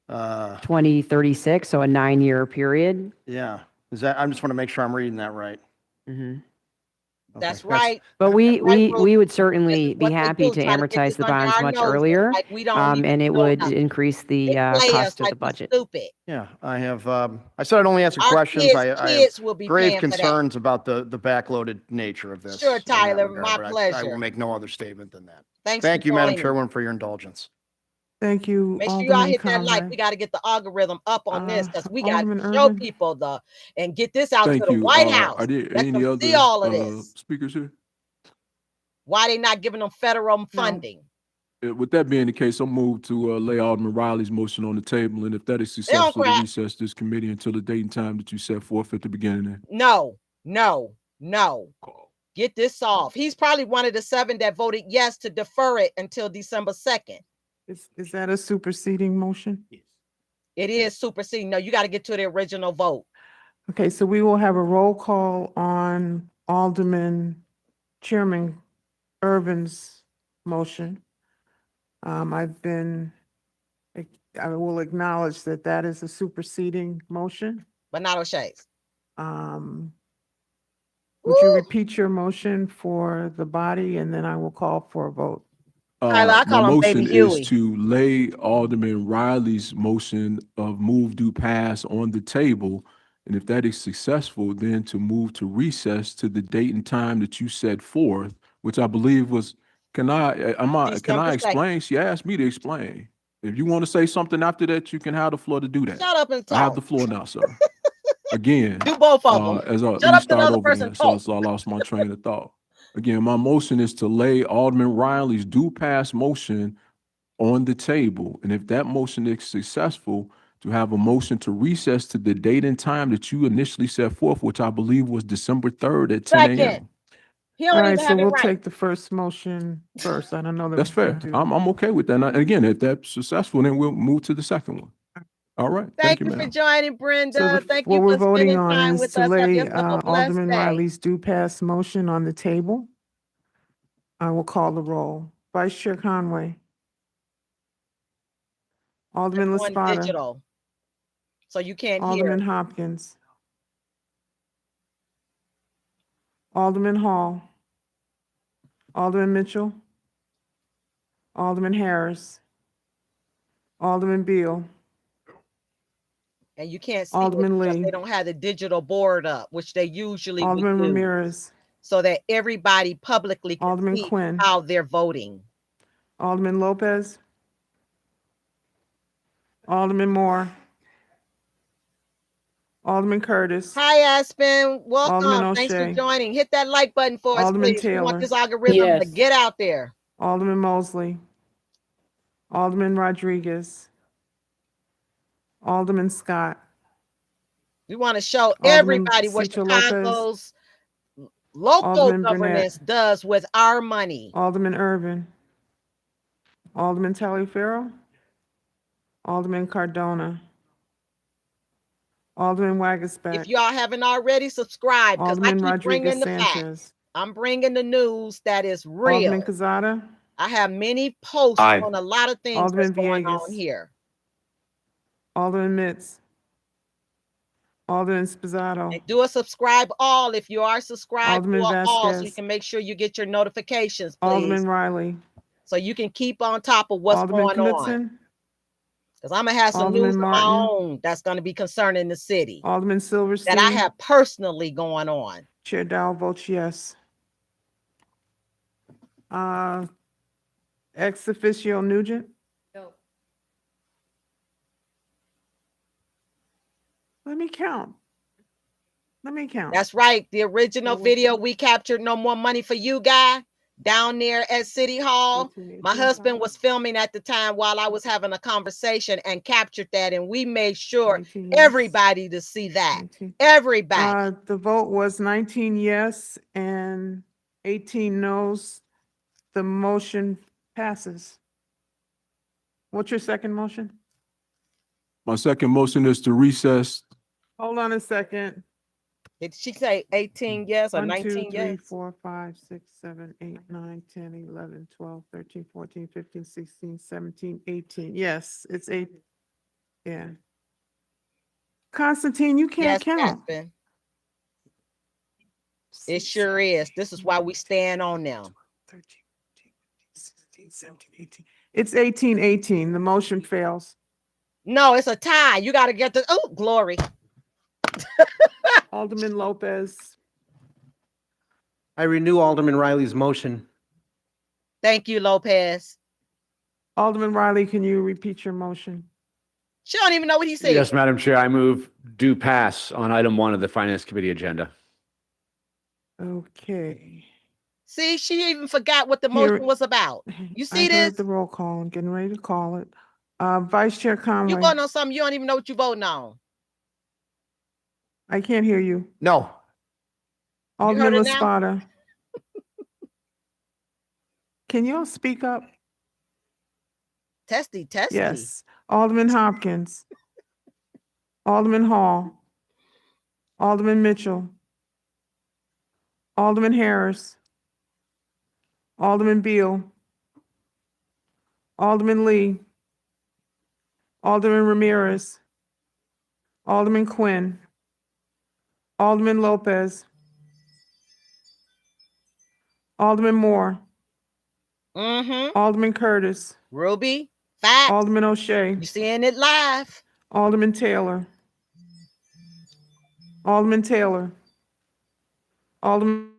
2036, so a 9-year period. yeah. Is that, I just want to make sure I'm reading that right. Mhm. That's Okay, right. But That's right, Ruth. we would This certainly is be what they happy do, to try to get amortize this the under bonds our much noses earlier, like we don't even and it know would nothing. increase They the play us cost of like the we budget. stupid. Yeah, I have, I said I'd only answer Our questions. I have kids will be grave paying for that. concerns about the backloaded nature of this. Sure, in that Tyler, regard, my but I will pleasure. make no other statement than that. Thanks Thank for you, Madam joining. Chairwoman, for your indulgence. Thank you, Make sure y'all Alderman hit that like. Conway. We got to get the algorithm up on this because we got Alderman to show Irvin. people and get this out to Thank the you. White House. Are there Let any them see other all of this. speakers here? Why they not giving them federal funding? With that being the case, I'll move to lay Alderman Riley's motion on the table, and if that is They don't successful, to crap. recess this committee until the date and time that you set forth at the beginning there. No. Get this solved. He's probably one of the 7 that voted yes to defer it until December 2nd. Is that a superseding motion? It is superseding. No, you got to get to the original vote. Okay, so we will have a roll call on Chairman Irvin's motion. I will acknowledge that is a superseding motion. But not O'Shea's. Would you repeat your motion for the body, and then I will call for a vote? Tyler, I My call him Baby motion Huey. is to lay Alderman Riley's motion of move do pass on the table. And if that is successful, then to move to recess to the date and time that you set forth, which I believe was, can I December 2nd. explain? She asked me to explain. If you want to say something after that, you can have the floor to do that. Shut up and I have talk. the floor now, sir. Again, Do both of them. let Shut me up to the start other over person. again. Talk. So I lost my train of thought. Again, my motion is to lay Alderman Riley's do pass motion on the table. And if that motion is successful, to have a motion to recess to the date and time that you initially set forth, which I believe was December 3rd at 10 Second. a.m. He All don't right, even so have it we'll right. take the first motion first. I don't know that That's we fair. can do. I'm okay with that. And again, if that's successful, then we'll move to the second one. All right. Thank you, you for ma'am. joining, Brenda. So Thank what you we're for voting spending on time is with to us. Have lay yourself a blessed Alderman day. Riley's do pass motion on the table. I will call the roll. Vice Chair Conway. Alderman On Laspada. digital. So you can't Alderman hear. Hopkins. Alderman Hall. Alderman Mitchell. Alderman Harris. Alderman Beal. And you can't see Alderman it because Lee. they don't have the digital board up, which they usually would Alderman do, Ramirez. so that everybody publicly can Alderman see Quinn. how they're voting. Alderman Lopez. Alderman Moore. Alderman Curtis. Hi, Aspen. Welcome. Alderman Thanks for O'Shea. joining. Hit that like button for us, Alderman please. We want Taylor. this algorithm to get out there. Alderman Mosley. Alderman Rodriguez. Alderman Scott. We want to show Alderman everybody what Cito Lopez. Chicago's local Alderman governance Burnett. does with our money. Alderman Irvin. Alderman Taliaferro. Alderman Cardona. Alderman Wagasback. If y'all haven't already, subscribe, because I Alderman keep bringing Rodriguez the facts. Sanchez. I'm bringing the news that is real. Alderman Quezada. I have many posts Aye. on a lot of things Alderman that's going on Villegas. here. Alderman Mitz. Alderman Spizzato. And do a subscribe all. If you are subscribed, do Alderman a all so you Vasquez. can make sure you get your notifications, please. Alderman Riley. So you can keep on top of what's Alderman going on. Klitzen. Because I'm going to have some Alderman news of my Martin. own that's going to be concerning the city Alderman Silverstein. that I have personally going on. Chair Dow votes yes. Ex officio Nugent. No. Let me count. Let me count. That's right. The original What was video it? we captured, No More Money for You guy, down there at City Hall. 18, My 18, husband was filming at the time while I was having a conversation and captured that. And we made sure 19 yes. everybody to see that. 19. Everybody. The vote was 19 yes and 18 no's. The motion passes. What's your second motion? My second motion is to recess. Hold on a second. Did she say 18 yes or 1, 2, 19 3, yes? 4, 5, 6, 7, 8, 9, 10, 11, 12, 13, 14, 15, 16, 17, 18. Yes, it's 8. Yeah. Constantine, you can't Yes, count. Aspen. It sure is. This is why we stand on them. 13, 14, 15, 16, 17, 18. It's 18-18. The motion fails. No, it's a tie. You got to get the, oh, glory. Alderman Lopez. I renew Alderman Riley's motion. Thank you, Lopez. Alderman Riley, can you repeat your motion? She don't even know what he said. Yes, Madam Chair, I move do pass on item 1 of the Finance Committee agenda. Okay. See, she even forgot what the Here- motion was about. You see I this? heard the roll call. I'm getting ready to call it. Vice Chair Conway. You voting on something you don't even know what you're voting on. I can't hear you. No. Alderman heard it now? Laspada. Can you all speak up? Testy. Yes. Alderman Hopkins. Alderman Hall. Alderman Mitchell. Alderman Harris. Alderman Beal. Alderman Lee. Alderman Ramirez. Alderman Quinn. Alderman Lopez. Alderman Moore. Mm-hmm. Alderman Curtis. Ruby, fact. Alderman O'Shea. You seeing it live. Alderman Taylor. Alderman Taylor. Alderman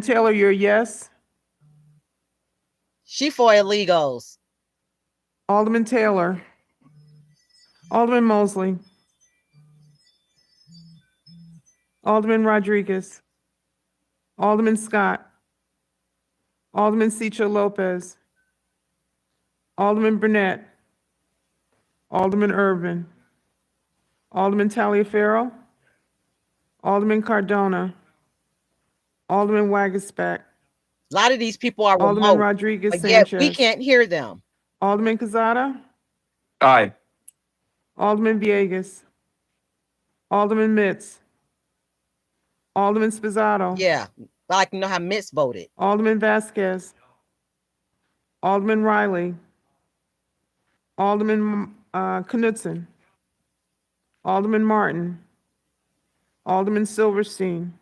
Taylor, you're a yes. She for illegals. Alderman Taylor. Alderman Mosley. Alderman Rodriguez. Alderman Scott. Alderman Cicho Lopez. Alderman Burnett. Alderman Irvin. Alderman Taliaferro. Alderman Cardona. Alderman Wagasback. A lot of these people are Alderman remote, Rodriguez but yet we Sanchez. can't hear them. Alderman Quezada. Aye. Alderman Villegas. Alderman Mitz. Alderman Spizzato. Yeah, I like to know how Mitz voted. Alderman Vasquez. Alderman Riley. Alderman Knudsen. Alderman Martin. Alderman Silverstein.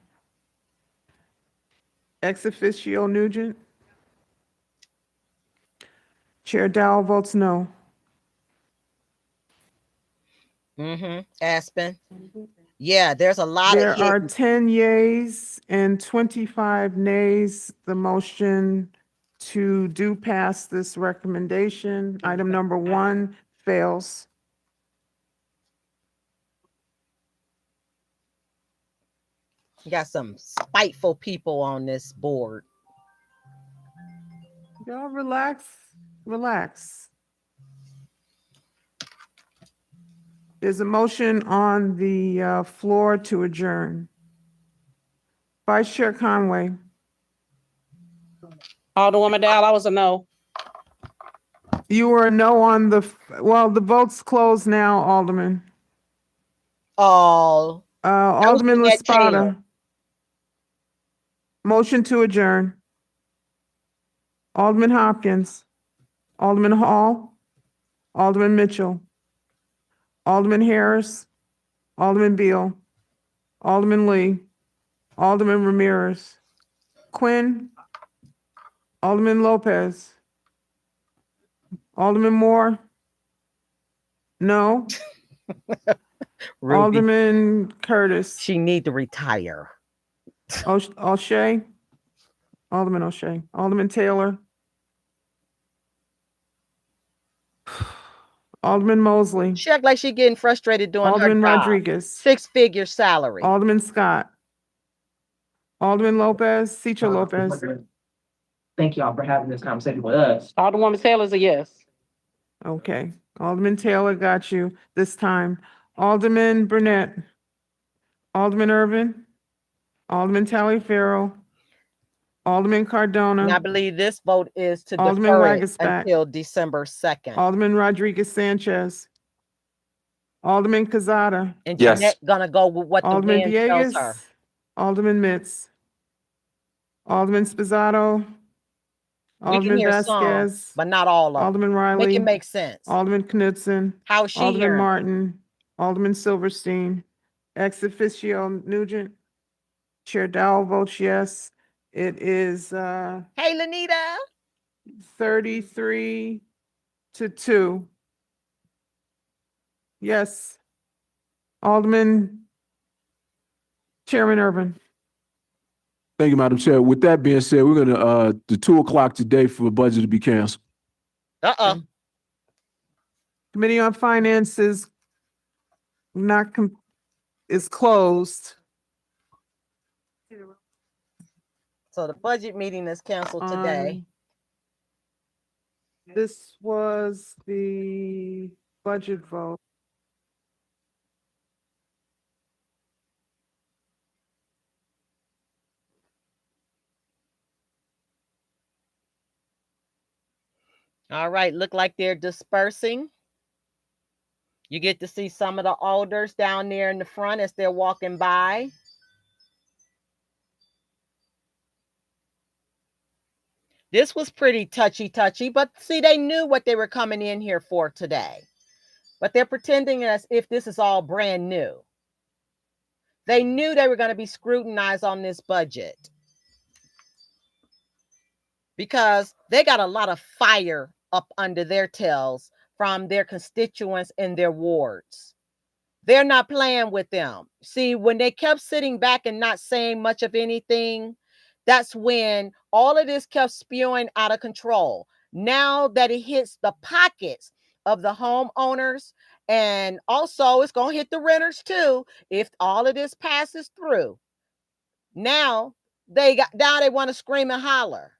Ex officio Nugent. Chair Dowell votes no. Mm-hmm. Aspen. Yeah, there's a lot There of are hidden. 10 yeas and 25 nays. The motion to do pass this recommendation, item number 1, fails. You got some spiteful people on this board. Y'all relax, relax. There's a motion on the floor to adjourn. Vice Chair Conway. Alderwoman Dow, I was a no. You were a no on the, well, the vote's closed now, Alderman. Oh. Alderman looking at Laspada. Motion to adjourn. Alderman Hopkins. Alderman Hall. Alderman Mitchell. Alderman Harris. Alderman Beal. Alderman Lee. Alderman Ramirez. Quinn. Alderman Lopez. Alderman Moore. No. Ruby, Alderman Curtis. she need to retire. O'Shea. Alderman O'Shea. Alderman Taylor. Alderman Mosley, She act like she getting frustrated doing Alderman her job. Rodriguez, 6-figure salary. Alderman Scott, Alderman Lopez, Cicho Lopez, Thank y'all for having this conversation with us. Alderwoman Taylor's a yes. okay. Alderman Taylor got you this time. Alderman Burnett, Alderman Irvin, Alderman Taliaferro, Alderman And I Cardona, believe this vote is to Alderman defer it Wagasback, until December 2nd. Alderman Rodriguez Sanchez, Alderman Kazada, And Yes. Jeanette gonna go with what the Alderman wind tells her. Villegas, Alderman Mitz, Alderman Spizzato, We can Alderman hear some, Vasquez, but not all of them. Alderman Make Riley, it make sense. Alderman Knudsen, How's she Alderman hearing? Martin, Alderman Silverstein, ex officio Nugent, Chair Dowell votes yes. It is Hey, Lanita. 33-2. Yes. Alderman Chairman Irvin. Thank you, Madam Chair. With that being said, we're gonna, the 2 o'clock today for the budget to be canceled. Uh-oh. Committee on Finance is is closed. So the budget meeting is canceled today. This was the budget vote. All right, look like they're dispersing. You get to see some of the alders down there in the front as they're walking by. This was pretty touchy, but see, they knew what they were coming in here for today. But they're pretending as if this is all brand new. They knew they were going to be scrutinized on this budget because they got a lot of fire up under their tails from their constituents in their wards. They're not playing with them. See, when they kept sitting back and not saying much of anything, that's when all of this kept spewing out of control. Now that it hits the pockets of the homeowners, and also it's going to hit the renters too, if all of this passes through. Now they want to scream and holler.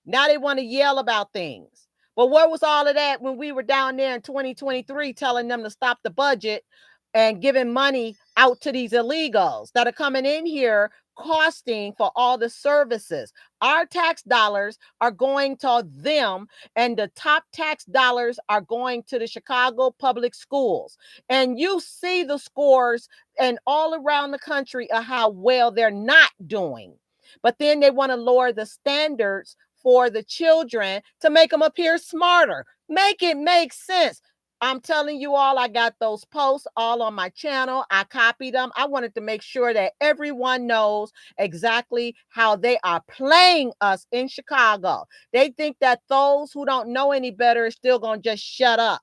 Now they want to yell about things. But where was all of that when we were down there in 2023 telling them to stop the budget and giving money out to these illegals that are coming in here costing for all the services? Our tax dollars are going to them, and the top tax dollars are going to the Chicago public schools. And you see the scores and all around the country of how well they're not doing. But then they want to lower the standards for the children to make them appear smarter. Make it make sense. I'm telling you all, I got those posts all on my channel. I copied them. I wanted to make sure that everyone knows exactly how they are playing us in Chicago. They think that those who don't know any better are still going to just shut up.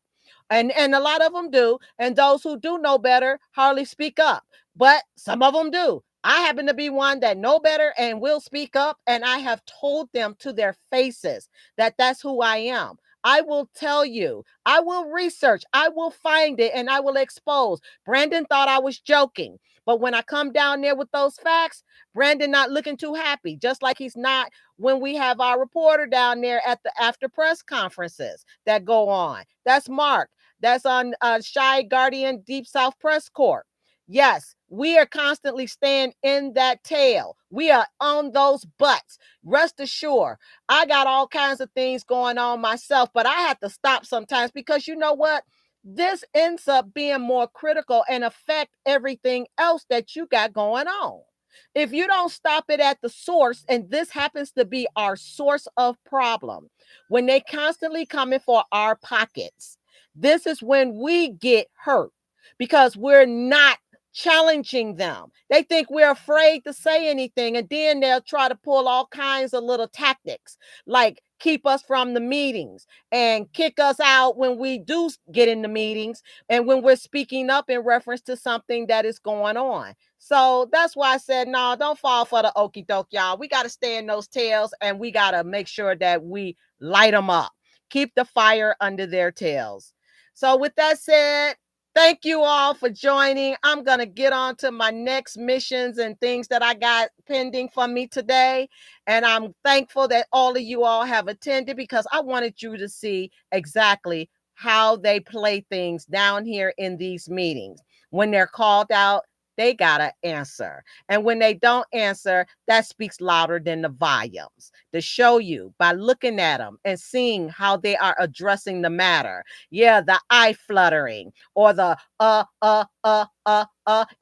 And a lot of them do. And those who do know better hardly speak up. But some of them do. I happen to be one that know better and will speak up. And I have told them to their faces that that's who I am. I will tell you, I will research, I will find it, and I will expose. Brandon thought I was joking. But when I come down there with those facts, Brandon not looking too happy, just like he's not when we have our reporter down there at the after press conferences that go on. That's Mark. That's on Shy Guardian Deep South Press Corps. Yes, we are constantly staying in that tail. We are on those butts. Rest assured, I got all kinds of things going on myself, but I have to stop sometimes because you know what? This ends up being more critical and affect everything else that you got going on. If you don't stop it at the source, and this happens to be our source of problem, when they constantly coming for our pockets, this is when we get hurt because we're not challenging them. They think we're afraid to say anything, and then they'll try to pull all kinds of little tactics, like keep us from the meetings and kick us out when we do get in the meetings and when we're speaking up in reference to something that is going on. So that's why I said, no, don't fall for the okie doke, y'all. We got to stay in those tails, and we got to make sure that we light them up. Keep the fire under their tails. So with that said, thank you all for joining. I'm going to get on to my next missions and things that I got pending for me today. And I'm thankful that all of you all have attended because I wanted you to see exactly how they play things down here in these meetings. When they're called out, they got to answer. And when they don't answer, that speaks louder than the volumes. To show you by looking at them and seeing how they are addressing the matter. Yeah, the eye fluttering or the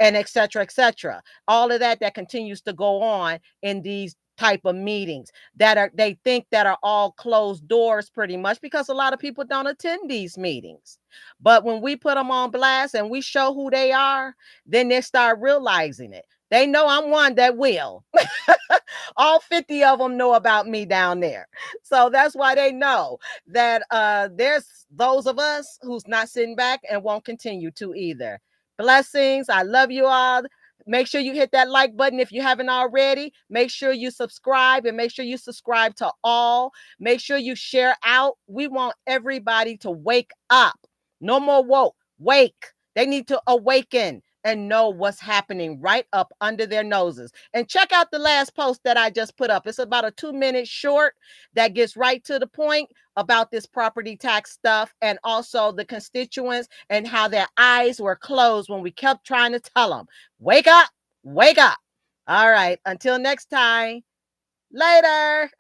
and et cetera, all of that continues to go on in these type of meetings that are they think that are all closed doors pretty much because a lot of people don't attend these meetings. But when we put them on blast and we show who they are, then they start realizing it. They know I'm one that will. All 50 of them know about me down there. So that's why they know that there's those of us who's not sitting back and won't continue to either. Blessings. I love you all. Make sure you hit that like button if you haven't already. Make sure you subscribe and make sure you subscribe to all. Make sure you share out. We want everybody to wake up. No more woke. Wake. They need to awaken and know what's happening right up under their noses. And check out the last post that I just put up. It's about a 2-minute short that gets right to the point about this property tax stuff and also the constituents and how their eyes were closed when we kept trying to tell them, wake up, wake up. All right, until next time, later.